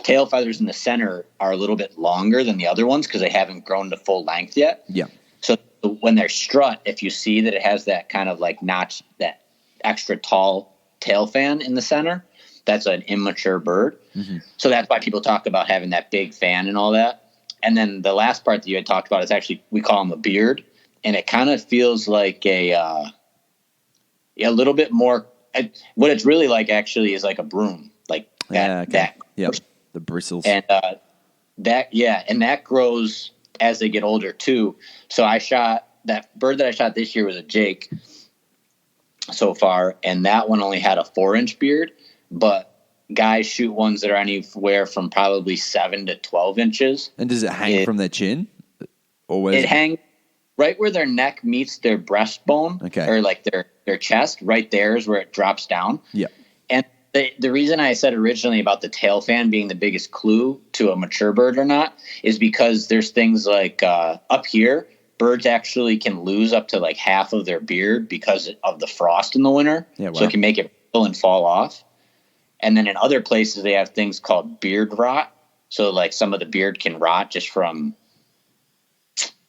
tail feathers in the center are a little bit longer than the other ones because they haven't grown to full length yet. Yeah. So when they're strut, if you see that it has that kind of like notch, that extra tall tail fan in the center, that's an immature bird. Mm-hmm. So that's why people talk about having that big fan and all that. And then the last part that you had talked about is actually, we call them a beard. And it kind of feels like a little bit more, what it's really like actually is like a broom, like that. Yep. The bristles. And that grows as they get older too. So that bird that I shot this year was a jake so far. And that one only had a 4-inch beard, but guys shoot ones that are anywhere from probably 7 to 12 inches. And does it hang from their chin? Or it hangs right where their neck meets their breastbone, or like their chest. Right there is where it drops down. Yeah. And the reason I said originally about the tail fan being the biggest clue to a mature bird or not is because there's things like up here, birds actually can lose up to like half of their beard because of the frost in the winter. Yeah, wow. So it can make it brittle and fall off. And then in other places, they have things called beard rot. So like some of the beard can rot just from,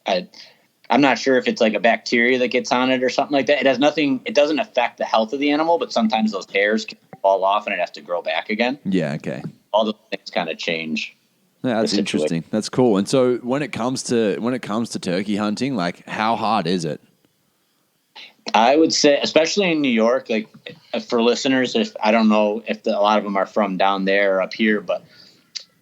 I'm not sure if it's like a bacteria that gets on it or something like that. It has nothing, it doesn't affect the health of the animal, but sometimes those hairs can fall off and it has to grow back again. Yeah, okay. All those things kind of change. Yeah, that's interesting. That's cool. And so when it comes to turkey hunting, like how hard is it? I would say, especially in New York, like for listeners, if I don't know if a lot of them are from down there or up here, but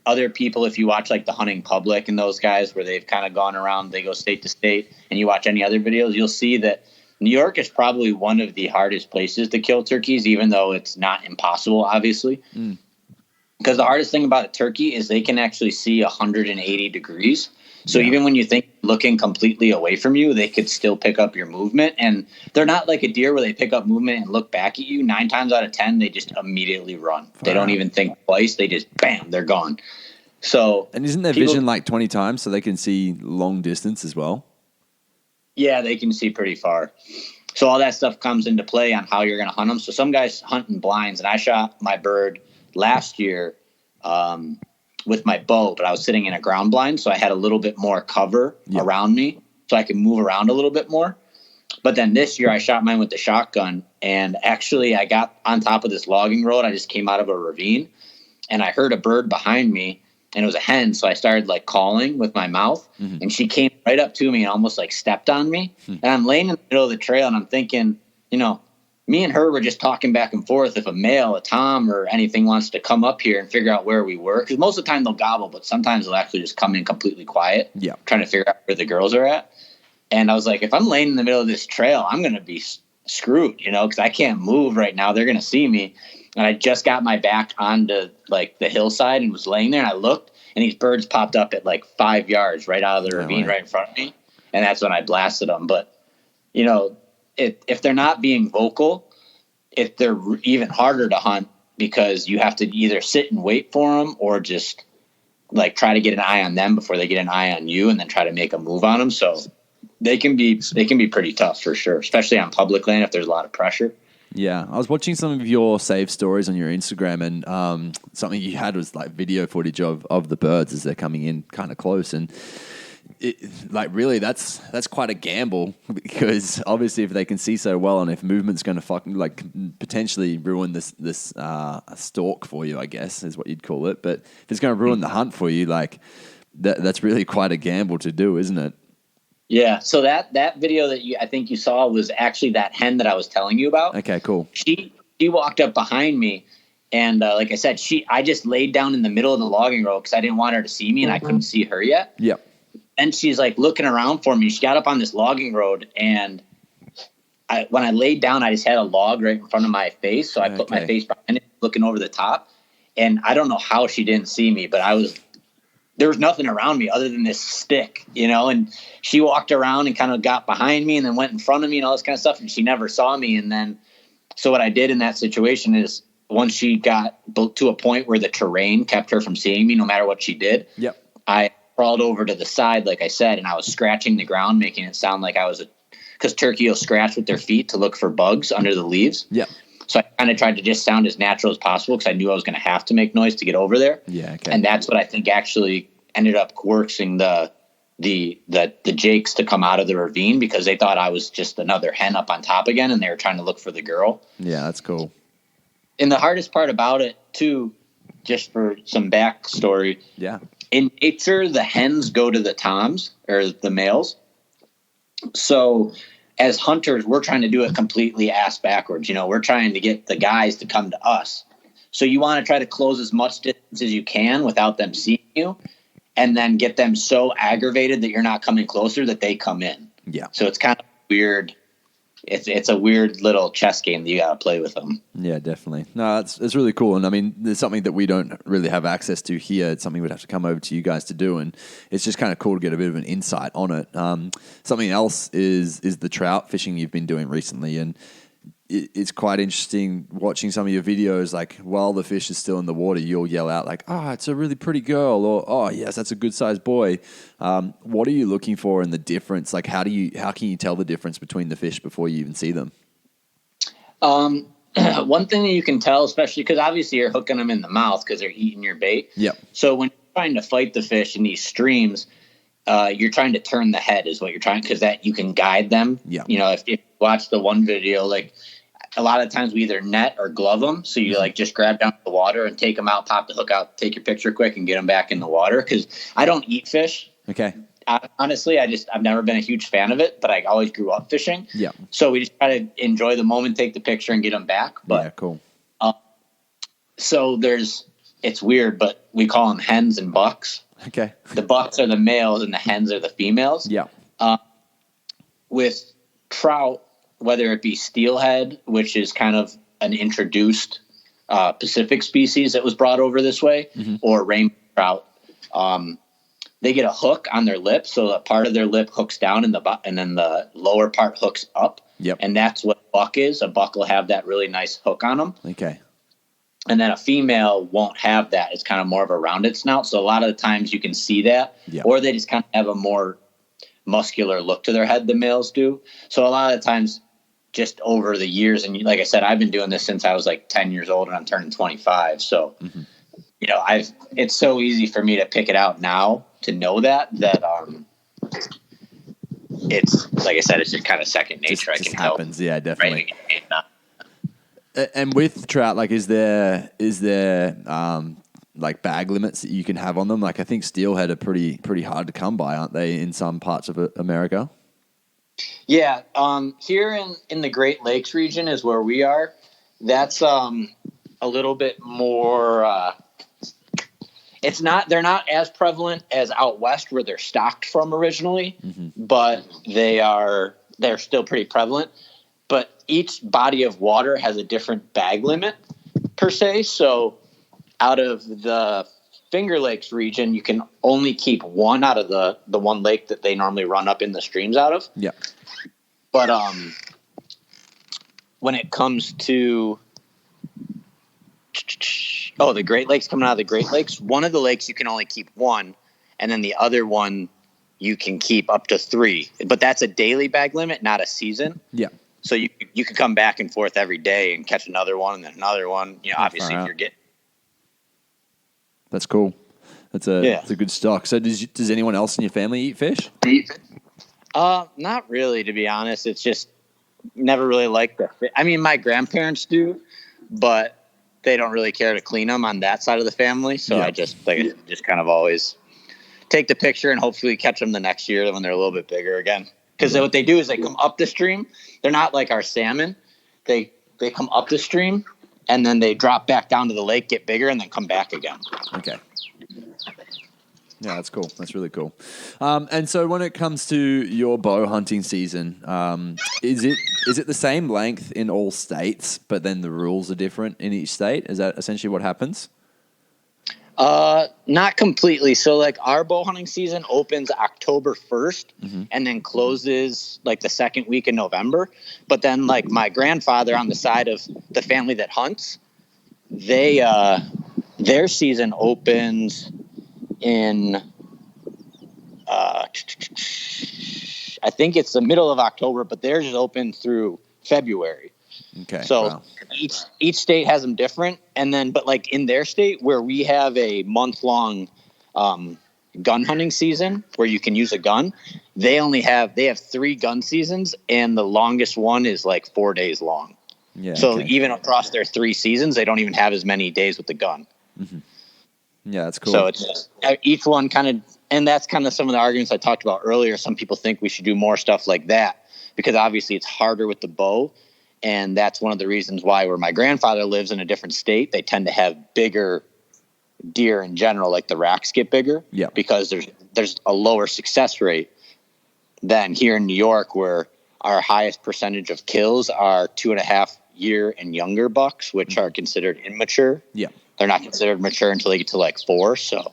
other people, if you watch like the Hunting Public and those guys where they've kind of gone around, they go state to state, and you watch any other videos, you'll see that New York is probably one of the hardest places to kill turkeys, even though it's not impossible, obviously. Because the hardest thing about a turkey is they can actually see 180 degrees. So even when you think looking completely away from you, they could still pick up your movement. And they're not like a deer where they pick up movement and look back at you. 9 times out of 10, they just immediately run. Wow. They don't even think twice. They just, bam, they're gone. So, and isn't their vision like 20 times so they can see long distance as well? Yeah, they can see pretty far. So all that stuff comes into play on how you're going to hunt them. So some guys hunt in blinds, and I shot my bird last year with my bow, but I was sitting in a ground blind, so I had a little bit more cover around me, so I could move around a little bit more. But then this year I shot mine with the shotgun, and actually I got on top of this logging road. I just came out of a ravine, and I heard a bird behind me, and it was a hen, so I started like calling with my mouth, and she came right up to me and almost like stepped on me. And I'm laying in the middle of the trail, and I'm thinking, me and her were just talking back and forth. If a male, a tom, or anything wants to come up here and figure out where we were, because most of the time they'll gobble, but sometimes they'll actually just come in completely quiet, trying to figure out where the girls are at. And I was like, if I'm laying in the middle of this trail, I'm going to be screwed, because I can't move right now. They're going to see me. And I just got my back onto like the hillside and was laying there, and I looked, and these birds popped up at like 5 yards right out of the ravine right in front of me. And that's when I blasted them. But, if they're not being vocal, if they're even harder to hunt, because you have to either sit and wait for them or just like try to get an eye on them before they get an eye on you, and then try to make a move on them. So they can be pretty tough for sure, especially on public land if there's a lot of pressure. Yeah, I was watching some of your save stories on your Instagram, and something you had was like video footage of the birds as they're coming in kind of close, and really that's quite a gamble, because obviously if they can see so well, and if movement's going to potentially ruin this stalk for you, I guess is what you'd call it, but if it's going to ruin the hunt for you, like that's really quite a gamble to do, isn't it? Yeah. So that video that I think you saw was actually that hen that I was telling you about. Okay, cool. She walked up behind me, and like I said, I just laid down in the middle of the logging road because I didn't want her to see me, and I couldn't see her yet. Yep. And she's like looking around for me. She got up on this logging road, and when I laid down, I just had a log right in front of my face. So I put my face behind it, looking over the top. And I don't know how she didn't see me, but I was there was nothing around me other than this stick, and she walked around and kind of got behind me and then went in front of me and all this kind of stuff. And she never saw me. And then, so what I did in that situation is once she got to a point where the terrain kept her from seeing me, no matter what she did, I crawled over to the side, like I said, and I was scratching the ground, making it sound like I was because turkey will scratch with their feet to look for bugs under the leaves. Yeah. So I kind of tried to just sound as natural as possible because I knew I was going to have to make noise to get over there. Yeah. Okay. And that's what I think actually ended up coercing the jakes to come out of the ravine because they thought I was just another hen up on top again, and they were trying to look for the girl. Yeah, that's cool. And the hardest part about it too, just for some backstory. Yeah. In nature, the hens go to the toms or the males. So as hunters, we're trying to do it completely ass backwards. We're trying to get the guys to come to us. So you want to try to close as much distance as you can without them seeing you, and then get them so aggravated that you're not coming closer that they come in. Yeah. So it's kind of weird. It's a weird little chess game that you got to play with them. Yeah, definitely. No, it's really cool. And I mean, there's something that we don't really have access to here. It's something we'd have to come over to you guys to do. And it's just kind of cool to get a bit of an insight on it. Something else is the trout fishing you've been doing recently. And it's quite interesting watching some of your videos. Like while the fish is still in the water, you'll yell out like, "Oh, it's a really pretty girl," or "Oh, yes, that's a good sized boy." What are you looking for in the difference? Like, how can you tell the difference between the fish before you even see them? One thing that you can tell, especially because obviously you're hooking them in the mouth because they're eating your bait. Yeah. So when you're trying to fight the fish in these streams, you're trying to turn the head is what you're trying, because that you can guide them. Yeah. If you watch the one video, like a lot of times we either net or glove them. So you like just grab down the water and take them out, pop the hook out, take your picture quick and get them back in the water. Cause I don't eat fish. Okay. Honestly, I've never been a huge fan of it, but I always grew up fishing. Yeah. So we just try to enjoy the moment, take the picture and get them back. But yeah, cool. So it's weird, but we call them hens and bucks. Okay. The bucks are the males and the hens are the females. Yeah. With trout, whether it be steelhead, which is kind of an introduced Pacific species that was brought over this way, or rainbow trout, they get a hook on their lip, so a part of their lip hooks down, and then the lower part hooks up. Yep. And that's what a buck is. A buck will have that really nice hook on them. Okay. And then a female won't have that. It's kind of more of a rounded snout. So a lot of the times you can see that, or they just kind of have a more muscular look to their head than males do. So a lot of the times, just over the years, and like I said, I've been doing this since I was like 10 years old and I'm turning 25. So, it's so easy for me to pick it out now to know that it's, like I said, it's just kind of second nature. Just happens. Yeah, definitely. Right? And with trout, like, is there like bag limits that you can have on them? Like, I think steelhead are pretty hard to come by, aren't they, in some parts of America? Yeah. Here in the Great Lakes region is where we are. That's a little bit more. They're not as prevalent as out west where they're stocked from originally, but they're still pretty prevalent. But each body of water has a different bag limit per se. So out of the Finger Lakes region, you can only keep one out of the one lake that they normally run up in the streams out of. Yeah. But when it comes to the Great Lakes, coming out of the Great Lakes, one of the lakes you can only keep one, and then the other one you can keep up to 3. But that's a daily bag limit, not a season. Yeah. So you can come back and forth every day and catch another one and then another one. Obviously if you're getting. That's cool. It's a good stock. So does anyone else in your family eat fish? Not really, to be honest. It's just never really liked the fish. I mean, my grandparents do, but they don't really care to clean them on that side of the family. So I just kind of always take the picture and hopefully catch them the next year when they're a little bit bigger again. Because what they do is they come up the stream. They're not like our salmon. They come up the stream and then they drop back down to the lake, get bigger, and then come back again. Okay. Yeah, that's cool. That's really cool. And so when it comes to your bow hunting season, is it the same length in all states, but then the rules are different in each state? Is that essentially what happens? Not completely. So like our bow hunting season opens October 1st and then closes like the second week in November. But then like my grandfather on the side of the family that hunts, their season opens in, I think it's the middle of October, but theirs is open through February. Okay. So wow. each state has them different. And then, but like in their state where we have a month-long gun hunting season where you can use a gun, they have 3 gun seasons, and the longest one is like 4 days long. Yeah. So okay. even across their 3 seasons, they don't even have as many days with the gun. Yeah, that's cool. So it's just, each one kind of, and that's kind of some of the arguments I talked about earlier. Some people think we should do more stuff like that because obviously it's harder with the bow. And that's one of the reasons why where my grandfather lives in a different state, they tend to have bigger deer in general, like the racks get bigger because there's a lower success rate than here in New York, where our highest percentage of kills are 2.5 year and younger bucks, which are considered immature. Yeah. They're not considered mature until they get to like 4. So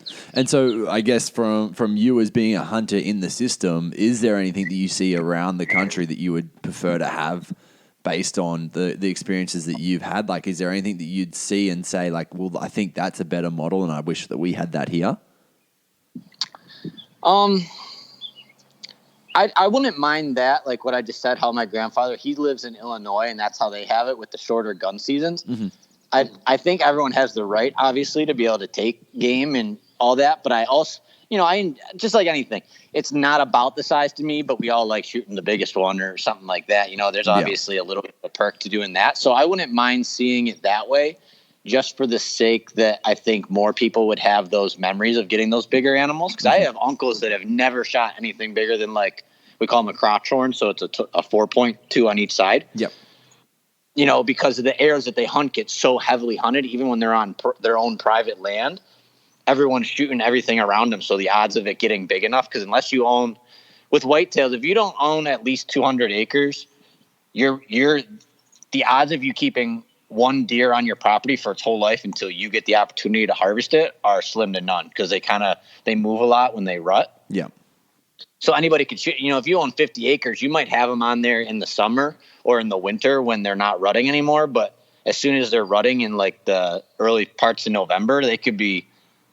I guess from you as being a hunter in the system, is there anything that you see around the country that you would prefer to have based on the experiences that you've had? Like, is there anything that you'd see and say like, well, I think that's a better model and I wish that we had that here? I wouldn't mind that. Like what I just said, how my grandfather, he lives in Illinois and that's how they have it with the shorter gun seasons. I think everyone has the right, obviously, to be able to take game and all that. But I also, I just like anything, it's not about the size to me, but we all like shooting the biggest one or something like that. There's obviously a little bit of a perk to doing that. So I wouldn't mind seeing it that way, just for the sake that I think more people would have those memories of getting those bigger animals. Because I have uncles that have never shot anything bigger than like, we call them a crotch horn. So it's a 4.2 on each side. Yep. Because of the areas that they hunt get so heavily hunted, even when they're on their own private land, everyone's shooting everything around them. So the odds of it getting big enough, because unless you own, with whitetails, if you don't own at least 200 acres, the odds of you keeping one deer on your property for its whole life until you get the opportunity to harvest it are slim to none, because they move a lot when they rut. Yeah. So anybody could shoot, if you own 50 acres, you might have them on there in the summer or in the winter when they're not rutting anymore. But as soon as they're rutting in like the early parts of November, they could be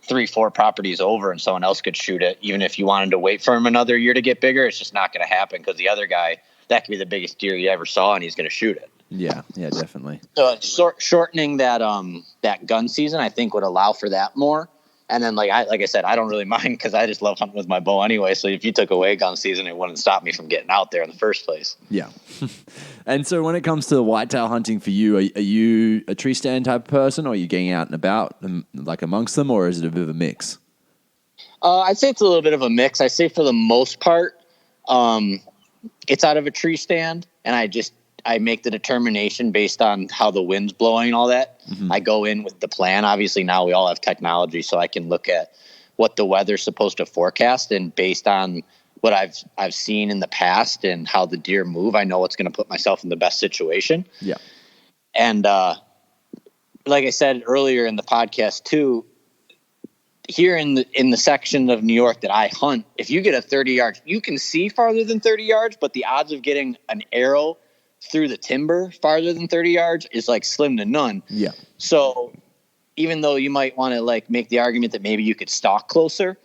3-4 properties over and someone else could shoot it. Even if you wanted to wait for him another year to get bigger, it's just not going to happen, because the other guy, that could be the biggest deer you ever saw and he's going to shoot it. Yeah, definitely. So shortening that gun season, I think, would allow for that more. And then, like I said, I don't really mind, because I just love hunting with my bow anyway. So if you took away gun season, it wouldn't stop me from getting out there in the first place. Yeah. And so when it comes to whitetail hunting for you, are you a tree stand type of person, or are you getting out and about like amongst them, or is it a bit of a mix? I'd say it's a little bit of a mix. I say for the most part, it's out of a tree stand, and I make the determination based on how the wind's blowing and all that. I go in with the plan. Obviously now we all have technology, so I can look at what the weather's supposed to forecast, and based on what I've seen in the past and how the deer move, I know what's going to put myself in the best situation. Yeah. And like I said earlier in the podcast too, here in the section of New York that I hunt, if you get a 30 yards, you can see farther than 30 yards, but the odds of getting an arrow through the timber farther than 30 yards is like slim to none. Yeah. So even though you might want to like make the argument that maybe you could stalk closer,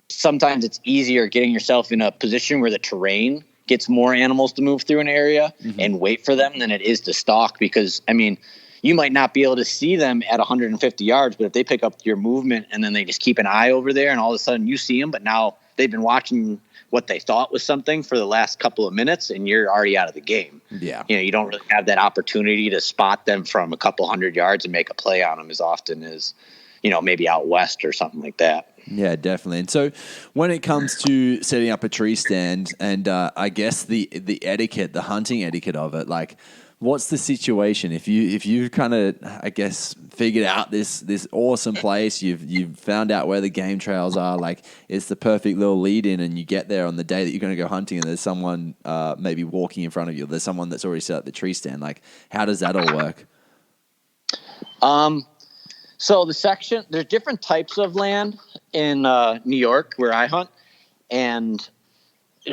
sometimes it's easier getting yourself in a position where the terrain gets more animals to move through an area and wait for them than it is to stalk. Because you might not be able to see them at 150 yards, but if they pick up your movement and then they just keep an eye over there, and all of a sudden you see them, but now they've been watching what they thought was something for the last couple of minutes, and you're already out of the game. Yeah. You don't really have that opportunity to spot them from a couple hundred yards and make a play on them as often as, maybe out west or something like that. Yeah, definitely. And so when it comes to setting up a tree stand and I guess the etiquette, the hunting etiquette of it, like, what's the situation if you kind of, I guess, figured out this awesome place, you've found out where the game trails are, like it's the perfect little lead in, and you get there on the day that you're going to go hunting, and there's someone maybe walking in front of you, there's someone that's already set up the tree stand, like how does that all work? So there's different types of land in New York where I hunt, and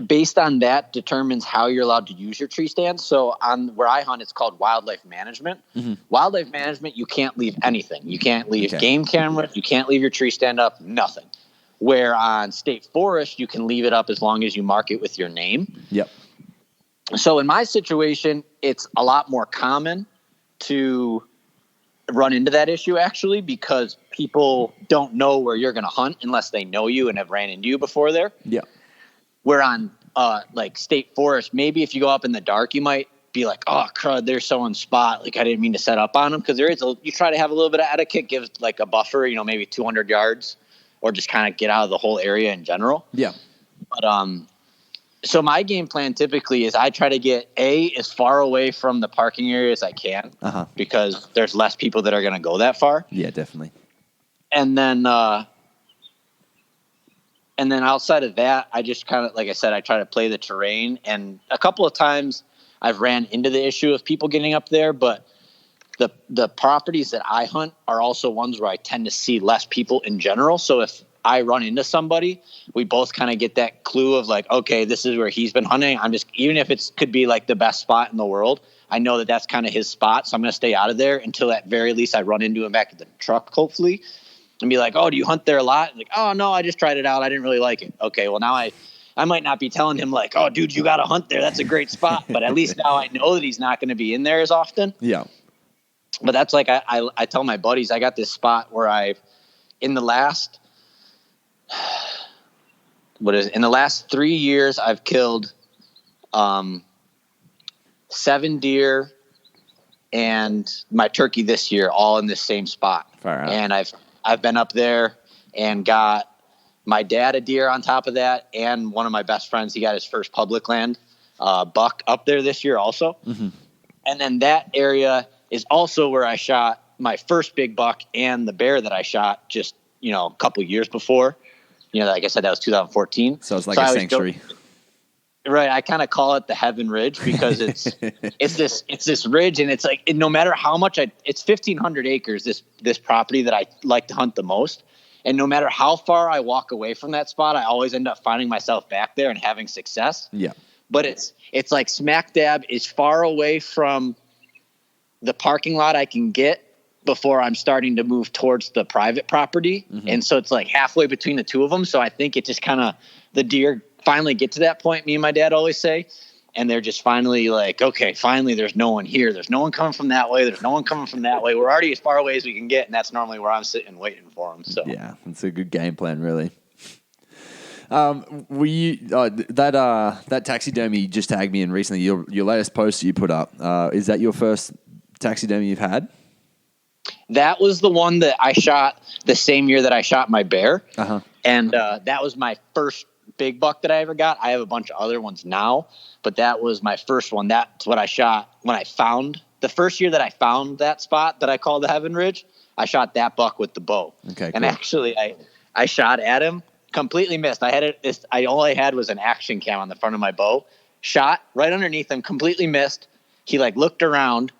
based on that determines how you're allowed to use your tree stand. So on where I hunt, it's called wildlife management. Mm-hmm. Wildlife management, you can't leave anything. You can't leave game cameras. You can't leave your tree stand up, nothing. Where on state forest, you can leave it up as long as you mark it with your name. Yep. So in my situation, it's a lot more common to run into that issue actually, because people don't know where you're going to hunt unless they know you and have ran into you before there. Yeah. Where on like state forest, maybe if you go up in the dark, you might be like, oh crud, there's someone's spot. Like I didn't mean to set up on them, because you try to have a little bit of etiquette, give like a buffer, maybe 200 yards, or just kind of get out of the whole area in general. Yeah. But so my game plan typically is I try to get as far away from the parking area as I can, because there's less people that are going to go that far. Yeah, definitely. And then outside of that, I just kind of, like I said, I try to play the terrain. And a couple of times I've ran into the issue of people getting up there, but the properties that I hunt are also ones where I tend to see less people in general. So if I run into somebody, we both kind of get that clue of like, okay, this is where he's been hunting. Even if it could be like the best spot in the world, I know that that's kind of his spot. So I'm going to stay out of there until at very least I run into him back at the truck, hopefully, and be like, oh, do you hunt there a lot? Like, oh no, I just tried it out. I didn't really like it. Okay. Well, now I might not be telling him like, oh dude, you got to hunt there. That's a great spot. But at least now I know that he's not going to be in there as often. Yeah. But that's like, I tell my buddies, I got this spot where in the last 3 years, I've killed 7 deer and my turkey this year, all in this same spot. And I've been up there and got my dad a deer on top of that, and one of my best friends, he got his first public land buck up there this year also. Mm-hmm. And then that area is also where I shot my first big buck and the bear that I shot just, a couple years before. Like I said, that was 2014. So it's like a sanctuary. Right. I kind of call it the Heaven Ridge, because it's this ridge, and it's like, no matter how much it's 1,500 acres, this property that I like to hunt the most. And no matter how far I walk away from that spot, I always end up finding myself back there and having success. Yeah. But it's like smack dab as far away from the parking lot I can get before I'm starting to move towards the private property. Mm-hmm. And so it's like halfway between the two of them. So I think it just kind of, the deer finally get to that point, me and my dad always say, and they're just finally like, okay, finally there's no one here. There's no one coming from that way. There's no one coming from that way. We're already as far away as we can get. And that's normally where I'm sitting waiting for them. So yeah, it's a good game plan, really. That taxidermy you just tagged me in recently, your latest post you put up, is that your first taxidermy you've had? That was the one that I shot the same year that I shot my bear. Uh-huh. And that was my first big buck that I ever got. I have a bunch of other ones now, but that was my first one. That's what I shot when I found the first year that I found that spot that I call the Heaven Ridge. I shot that buck with the bow. Okay, and cool. Actually I shot at him, completely missed. I only had was an action cam on the front of my bow. Shot right underneath him, completely missed. He looked around,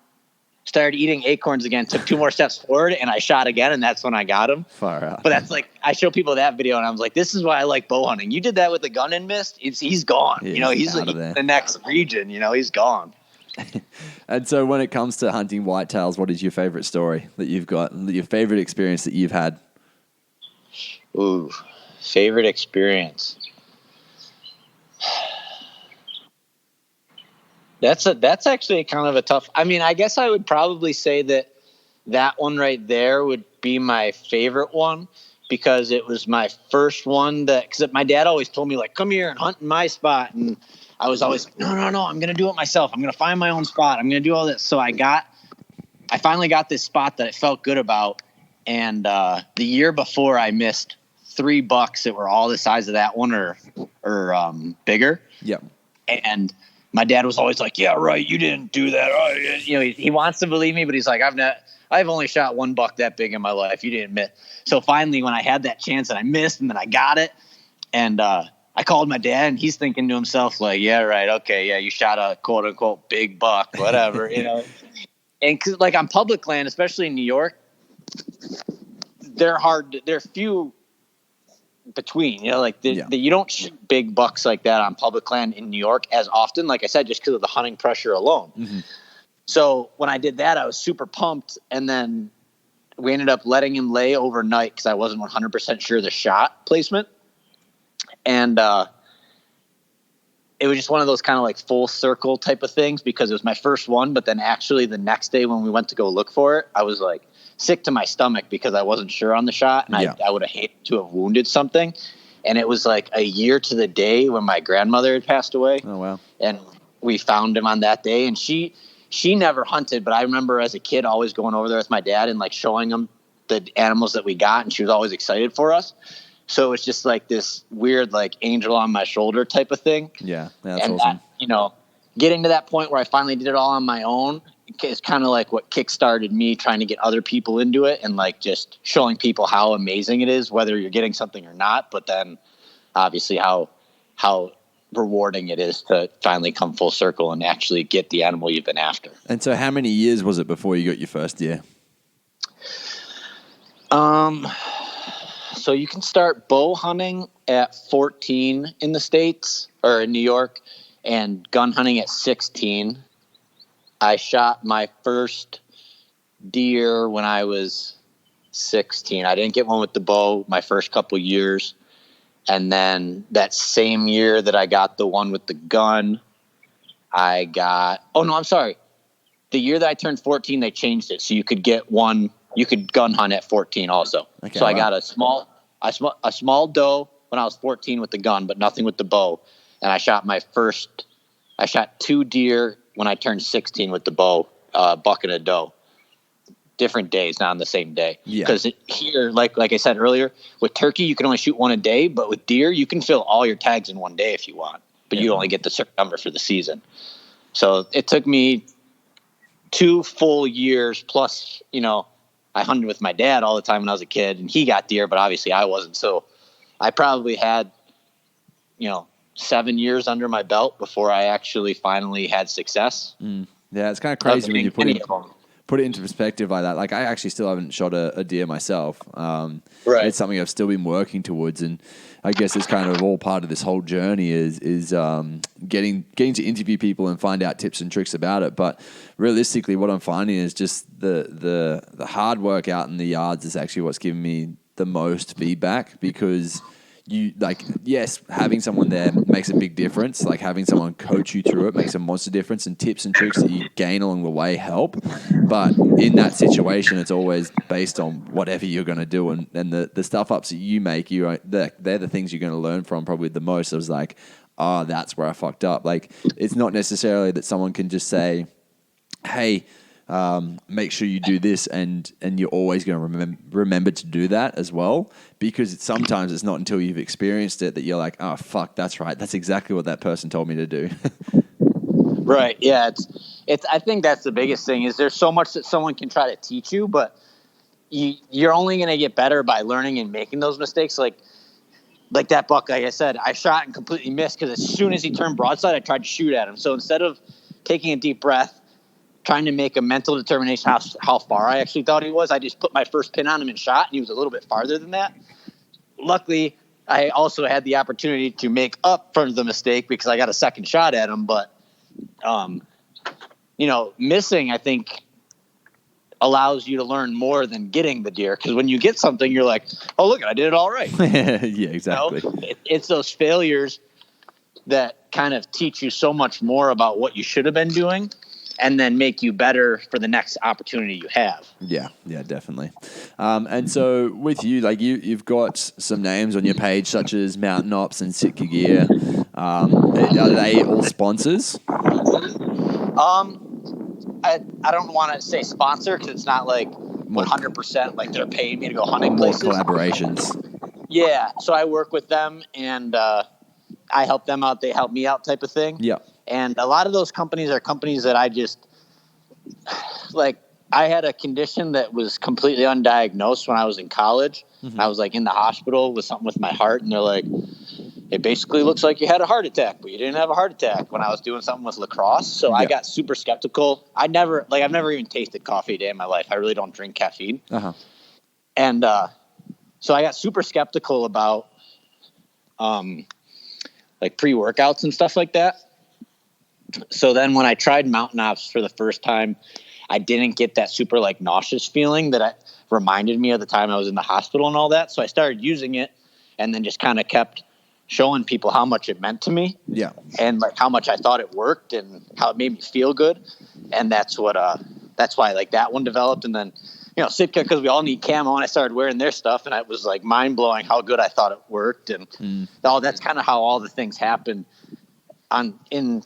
started eating acorns again, took 2 more steps forward, and I shot again, and that's when I got him. Far out. But that's I show people that video, and I was like, this is why I like bow hunting. You did that with a gun and missed, he's gone. Yeah, he's the next region. He's gone. And so when it comes to hunting whitetails, what is your favorite story that you've got, your favorite experience that you've had? Ooh, favorite experience. That's actually kind of a tough. I mean, I guess I would probably say that one right there would be my favorite one, because it was my first one because my dad always told me come here and hunt in my spot. And I was always like, no, I'm going to do it myself. I'm going to find my own spot. I'm going to do all this. So I finally got this spot that I felt good about. And the year before I missed 3 bucks that were all the size of that one or bigger. Yep. And my dad was always like, yeah, right, you didn't do that. Oh, he wants to believe me, but he's like, I've only shot 1 buck that big in my life. You didn't miss. So finally, when I had that chance and I missed, and then I got it, and I called my dad, and he's thinking to himself yeah, right, okay, yeah, you shot a quote unquote big buck, whatever, And cause on public land, especially in New York, they're hard. They're few between, like you don't shoot big bucks like that on public land in New York as often, like I said, just because of the hunting pressure alone. Mm-hmm. So when I did that, I was super pumped. And then we ended up letting him lay overnight because I wasn't 100% sure the shot placement. And it was just one of those kind of like full circle type of things because it was my first one. But then actually the next day when we went to go look for it, I was like sick to my stomach because I wasn't sure on the shot. And I would have hated to have wounded something. And it was like a year to the day when my grandmother had passed away. Oh, wow. And we found him on that day. And she never hunted, but I remember as a kid always going over there with my dad and like showing him the animals that we got. And she was always excited for us. So it's just like this weird, like angel on my shoulder type of thing. Yeah. That's awesome. That, getting to that point where I finally did it all on my own is kind of like what kickstarted me trying to get other people into it and like just showing people how amazing it is, whether you're getting something or not. But then obviously how rewarding it is to finally come full circle and actually get the animal you've been after. And so how many years was it before you got your first deer? So you can start bow hunting at 14 in the States or in New York and gun hunting at 16. I shot my first deer when I was 16. I didn't get one with the bow my first couple years. And then that same year that I got the one with the gun, I got, the year that I turned 14, they changed it. So you could get one, you could gun hunt at 14 also. Okay, so I got a small doe when I was 14 with the gun, but nothing with the bow. And I shot 2 deer when I turned 16 with the bow, buck and a doe. Different days, not on the same day. Because here, like I said earlier, with turkey, you can only shoot one a day, but with deer, you can fill all your tags in one day if you want, but you only get the certain number for the season. So it took me 2 full years plus, I hunted with my dad all the time when I was a kid and he got deer, but obviously I wasn't. So I probably had, 7 years under my belt before I actually finally had success. Yeah, it's kind of crazy when you put it into perspective like that. Like I actually still haven't shot a deer myself. Right. It's something I've still been working towards, and I guess it's kind of all part of this whole journey is getting to interview people and find out tips and tricks about it. But realistically, what I'm finding is just the hard work out in the yards is actually what's giving me the most feedback because. Having someone there makes a big difference. Like having someone coach you through it makes a monster difference, and tips and tricks that you gain along the way help. But in that situation, it's always based on whatever you're going to do, and the stuff ups that you make, they're the things you're going to learn from probably the most. It was like, that's where I fucked up. Like it's not necessarily that someone can just say, hey. Make sure you do this, and you're always going to remember to do that as well, because sometimes it's not until you've experienced it that you're like, oh fuck, that's right, that's exactly what that person told me to do. Right. Yeah. It's. I think that's the biggest thing is there's so much that someone can try to teach you, but you're only going to get better by learning and making those mistakes. Like that buck, like I said, I shot and completely missed because as soon as he turned broadside, I tried to shoot at him. So instead of taking a deep breath, trying to make a mental determination how far I actually thought he was, I just put my first pin on him and shot, and he was a little bit farther than that. Luckily, I also had the opportunity to make up for the mistake because I got a second shot at him. But, missing, I think, allows you to learn more than getting the deer. Because when you get something, you're like, oh, look, I did it all right. Yeah, exactly. It's those failures that kind of teach you so much more about what you should have been doing and then make you better for the next opportunity you have. Yeah, definitely. And so with you, like you've got some names on your page such as Mountain Ops and Sitka Gear. Are they all sponsors? I don't want to say sponsor because it's not like 100% like they're paying me to go hunting places. More collaborations. Yeah, so I work with them and I help them out. They help me out type of thing. Yeah. And a lot of those companies are companies that I just like. I had a condition that was completely undiagnosed when I was in college. Mm-hmm. I was like in the hospital with something with my heart, and they're like, "It basically looks like you had a heart attack, but you didn't have a heart attack." When I was doing something with lacrosse, so I got super skeptical. I've never even tasted coffee a day in my life. I really don't drink caffeine. Uh-huh. And So I got super skeptical about like pre-workouts and stuff like that. So then when I tried mountain ops for the first time, I didn't get that super like nauseous feeling that reminded me of the time I was in the hospital and all that. So I started using it and then just kind of kept showing people how much it meant to me. Yeah. And like how much I thought it worked and how it made me feel good. And that's why like that one developed. And then, Sitka, because we all need camo, and I started wearing their stuff, and it was like mind blowing how good I thought it worked. And that's kind of how all the things happened in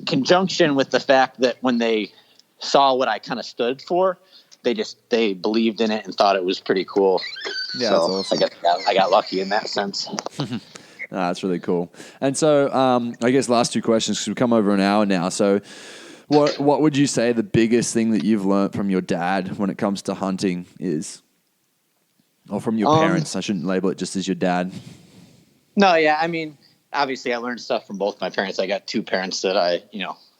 conjunction with the fact that when they saw what I kind of stood for, they believed in it and thought it was pretty cool. Yeah, so that's awesome. I got lucky in that sense. That's really cool. And so I guess last two questions, because we've come over an hour now. So what would you say the biggest thing that you've learned from your dad when it comes to hunting is? Or from your parents? I shouldn't label it just as your dad. No, yeah. I mean, obviously I learned stuff from both my parents. I got two parents that I,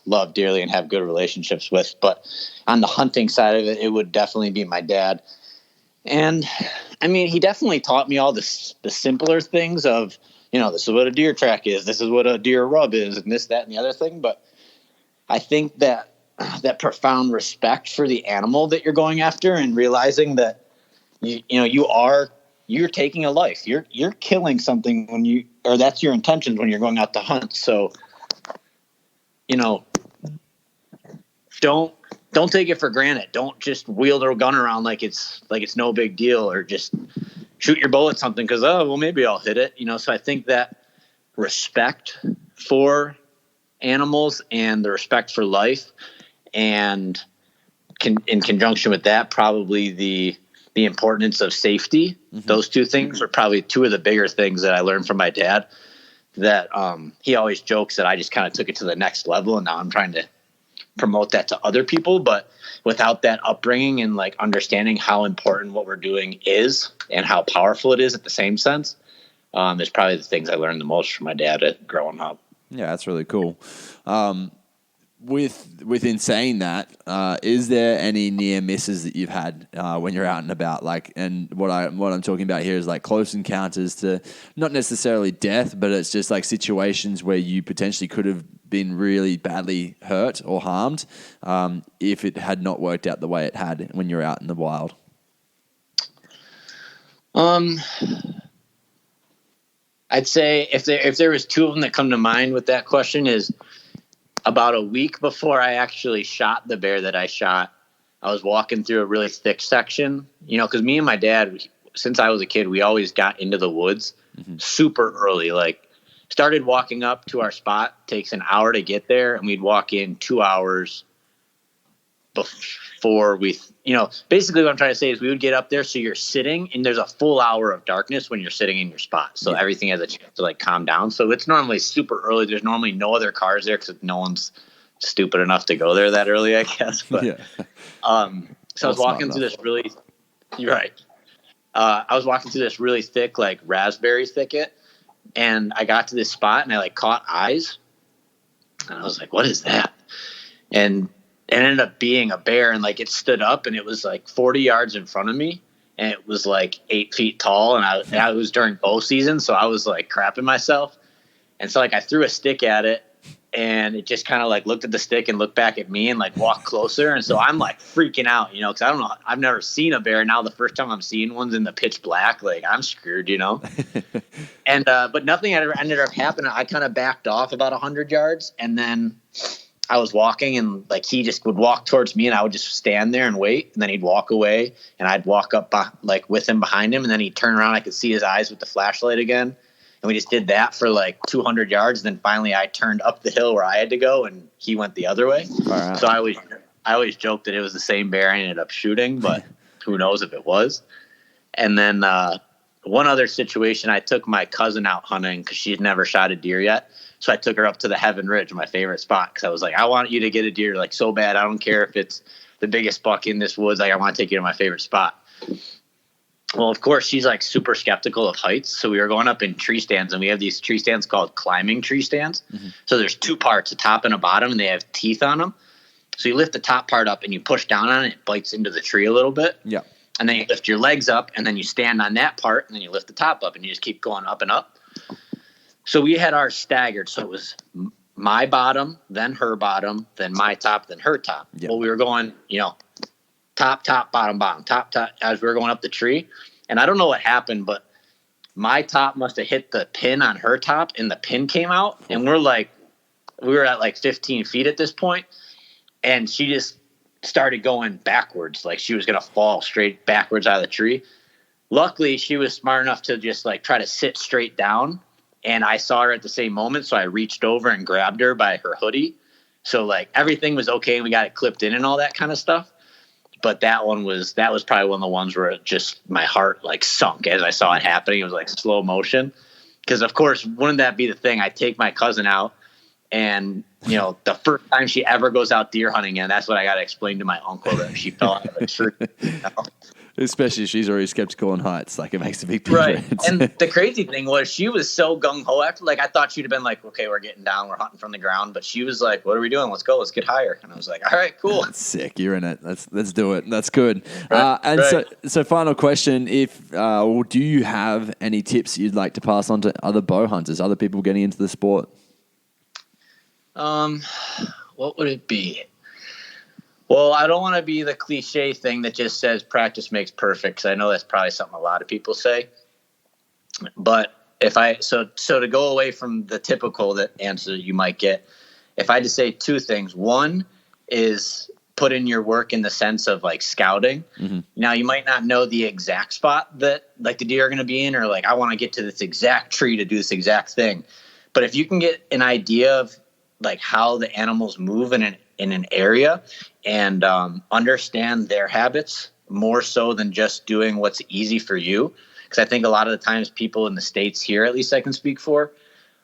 love dearly and have good relationships with. But on the hunting side of it, it would definitely be my dad. And I mean, he definitely taught me all the simpler things of, this is what a deer track is. This is what a deer rub is, and this, that, and the other thing. But I think that profound respect for the animal that you're going after and realizing that, you're taking a life. You're killing something or that's your intentions when you're going out to hunt. So, don't take it for granted. Don't just wheel the gun around like it's no big deal, or just shoot your bow at something because, maybe I'll hit it. So I think that respect for animals and the respect for life, and in conjunction with that, probably the importance of safety. Mm-hmm. Those two things are probably two of the bigger things that I learned from my dad, that he always jokes that I just kind of took it to the next level, and now I'm trying to promote that to other people. But without that upbringing and like understanding how important what we're doing is and how powerful it is at the same sense, is probably the things I learned the most from my dad growing up. Yeah, that's really cool. Within saying that, is there any near misses that you've had when you're out and about? Like, and what I'm talking about here is like close encounters to not necessarily death, but it's just like situations where you potentially could have been really badly hurt or harmed if it had not worked out the way it had when you're out in the wild. I'd say if there was two of them that come to mind with that question is, about a week before I actually shot the bear that I shot, I was walking through a really thick section, because me and my dad, since I was a kid, we always got into the woods super early. Like, started walking up to our spot, takes an hour to get there, and we'd walk in 2 hours before we, basically what I'm trying to say is we would get up there, so you're sitting, and there's a full hour of darkness when you're sitting in your spot. So everything has a chance to like calm down. So it's normally super early. There's normally no other cars there because no one's stupid enough to go there that early, I guess. But so I was walking through this really, you're right. I was walking through this really thick, like raspberry thicket, and I got to this spot and I like caught eyes, and I was like, "What is that?" And it ended up being a bear, and like it stood up, and it was like 40 yards in front of me, and it was like 8 feet tall, and I was during bow season, so I was like crapping myself, and so like I threw a stick at it, and it just kind of like looked at the stick and looked back at me and like walked closer, and so I'm like freaking out, because I don't know, I've never seen a bear. Now the first time I'm seeing one's in the pitch black, like I'm screwed, and but nothing ended up happening. I kind of backed off about 100 yards, and then I was walking, and like he just would walk towards me, and I would just stand there and wait, and then he'd walk away, and I'd walk up like with him behind him, and then he'd turn around. I could see his eyes with the flashlight again, and we just did that for like 200 yards. And then finally I turned up the hill where I had to go, and he went the other way. Right. So I always joked that it was the same bear I ended up shooting, but who knows if it was. And then one other situation, I took my cousin out hunting because she'd never shot a deer yet. So I took her up to the Heaven Ridge, my favorite spot, because I was like, I want you to get a deer like so bad. I don't care if it's the biggest buck in this woods. Like, I want to take you to my favorite spot. Well, of course, she's like super skeptical of heights. So we were going up in tree stands, and we have these tree stands called climbing tree stands. Mm-hmm. So there's two parts, a top and a bottom, and they have teeth on them. So you lift the top part up and you push down on it, it bites into the tree a little bit. Yeah. and then you lift your legs up, and then you stand on that part, and then you lift the top up, and you just keep going up and up. So we had ours staggered. So it was my bottom, then her bottom, then my top, then her top. Yep. Well, we were going, top, bottom, top, as we were going up the tree. And I don't know what happened, but my top must have hit the pin on her top, and the pin came out. And we were at like 15 feet at this point, and she just started going backwards, like she was going to fall straight backwards out of the tree. Luckily, she was smart enough to just like try to sit straight down, and I saw her at the same moment, so I reached over and grabbed her by her hoodie. So like everything was okay, and we got it clipped in and all that kind of stuff. But that was probably one of the ones where it just my heart like sunk as I saw it happening. It was like slow motion, because of course, wouldn't that be the thing? I take my cousin out, and the first time she ever goes out deer hunting, and that's what I got to explain to my uncle, that she fell out of a tree. Especially if she's already skeptical on heights, like it makes a big difference. Right. And the crazy thing was, she was so gung-ho after, like I thought she'd have been like, okay, we're getting down, we're hunting from the ground, but she was like, what are we doing? Let's go, let's get higher. And I was like, all right, cool. That's sick. You're in it. Let's do it. That's good. Right. So final question, do you have any tips you'd like to pass on to other bow hunters, other people getting into the sport? What would it be? Well, I don't want to be the cliche thing that just says practice makes perfect, because I know that's probably something a lot of people say. But so to go away from the typical answer you might get, if I had to say two things, one is put in your work in the sense of like scouting. Mm-hmm. Now, you might not know the exact spot that like the deer are going to be in, or like I want to get to this exact tree to do this exact thing. But if you can get an idea of like how the animals move in an area, and understand their habits more so than just doing what's easy for you. Because I think a lot of the times people in the States here, at least I can speak for,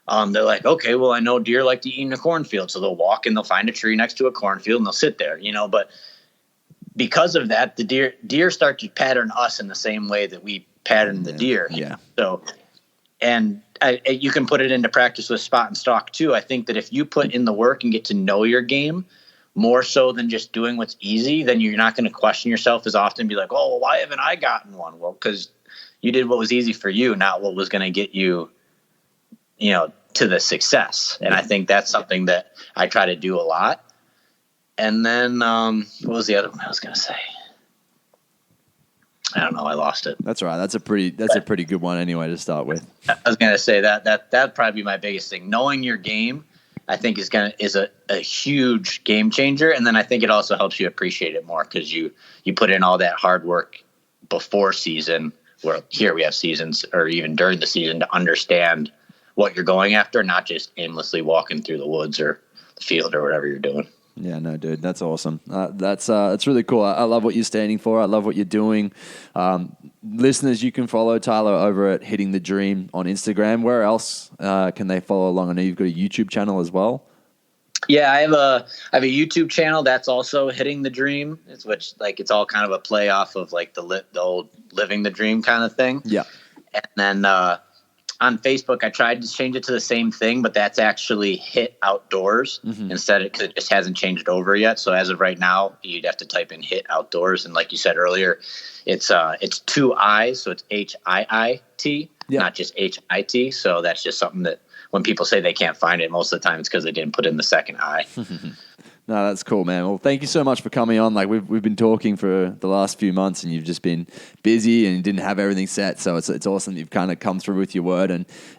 they're like, okay, well, I know deer like to eat in a cornfield. So they'll walk and they'll find a tree next to a cornfield and they'll sit there, But because of that, the deer start to pattern us in the same way that we pattern the deer. Yeah. So, and you can put it into practice with spot and stalk too. I think that if you put in the work and get to know your game more so than just doing what's easy, then you're not going to question yourself as often, be like, oh, well, why haven't I gotten one? Well, because you did what was easy for you, not what was going to get you, to the success. And I think that's something that I try to do a lot. And then what was the other one I was going to say? I don't know. I lost it. That's all right. That's a pretty good one anyway to start with. I was going to say that'd probably be my biggest thing. Knowing your game, I think is a huge game changer. And then I think it also helps you appreciate it more, because you put in all that hard work before season, where here we have seasons, or even during the season, to understand what you're going after, not just aimlessly walking through the woods or the field or whatever you're doing. Yeah, no, dude, that's awesome. That's really cool. I love what you're standing for. I love what you're doing. Listeners, you can follow Tyler over at Hitting the Dream on Instagram. Where else can they follow along? I know you've got a YouTube channel as well. Yeah, I have a YouTube channel that's also Hitting the Dream. It's all kind of a play off of like the old Living the Dream kind of thing. Yeah, and then on Facebook, I tried to change it to the same thing, but that's actually Hit Outdoors instead, because it just hasn't changed over yet. So as of right now, you'd have to type in Hit Outdoors. And like you said earlier, it's 2 I's, so it's HIIT, not just HIT. So that's just something that when people say they can't find it, most of the time it's because they didn't put in the second I. No, that's cool, man. Well, thank you so much for coming on. Like we've been talking for the last few months, and you've just been busy and didn't have everything set. So it's awesome that you've kind of come through with your word,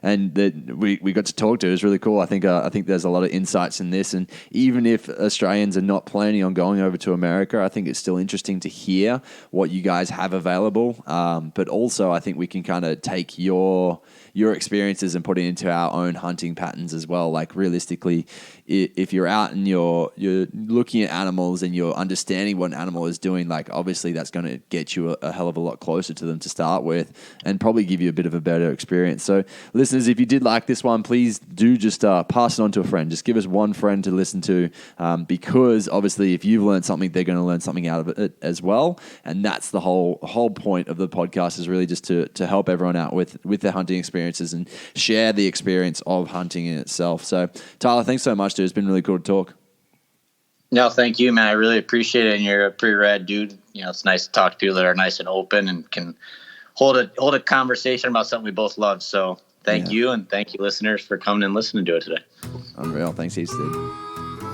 and that we got to talk to. It was really cool. I think there's a lot of insights in this, and even if Australians are not planning on going over to America, I think it's still interesting to hear what you guys have available. But also, I think we can kind of take your experiences and put it into our own hunting patterns as well. Like realistically, if you're out and you're looking at animals and you're understanding what an animal is doing, like obviously that's going to get you a hell of a lot closer to them to start with, and probably give you a bit of a better experience. So listeners, if you did like this one, please do just pass it on to a friend. Just give us one friend to listen to, because obviously if you've learned something, they're going to learn something out of it as well. And that's the whole point of the podcast, is really just to help everyone out with their hunting experiences and share the experience of hunting in itself. So Tyler, thanks so much, dude. It's been really cool to talk. No, thank you, man. I really appreciate it. And you're a pretty rad dude. It's nice to talk to people that are nice and open and can hold a conversation about something we both love. So thank you. And thank you, listeners, for coming and listening to it today. Unreal. Thanks, Steve.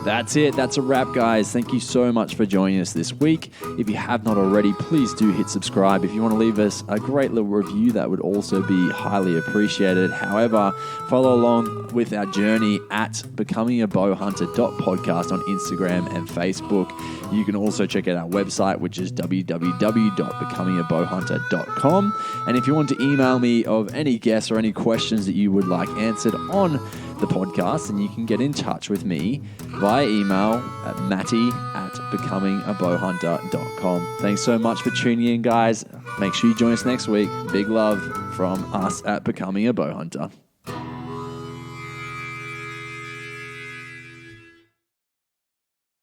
That's it. That's a wrap, guys. Thank you so much for joining us this week. If you have not already, please do hit subscribe. If you want to leave us a great little review, that would also be highly appreciated. However, follow along with our journey at becomingaBowhunter.podcast on Instagram and Facebook. You can also check out our website, which is www.becomingabowhunter.com. And if you want to email me of any guests or any questions that you would like answered on the podcast, then you can get in touch with me via email at matty@becomingabowhunter.com. Thanks so much for tuning in, guys. Make sure you join us next week. Big love from us at Becoming a Bowhunter.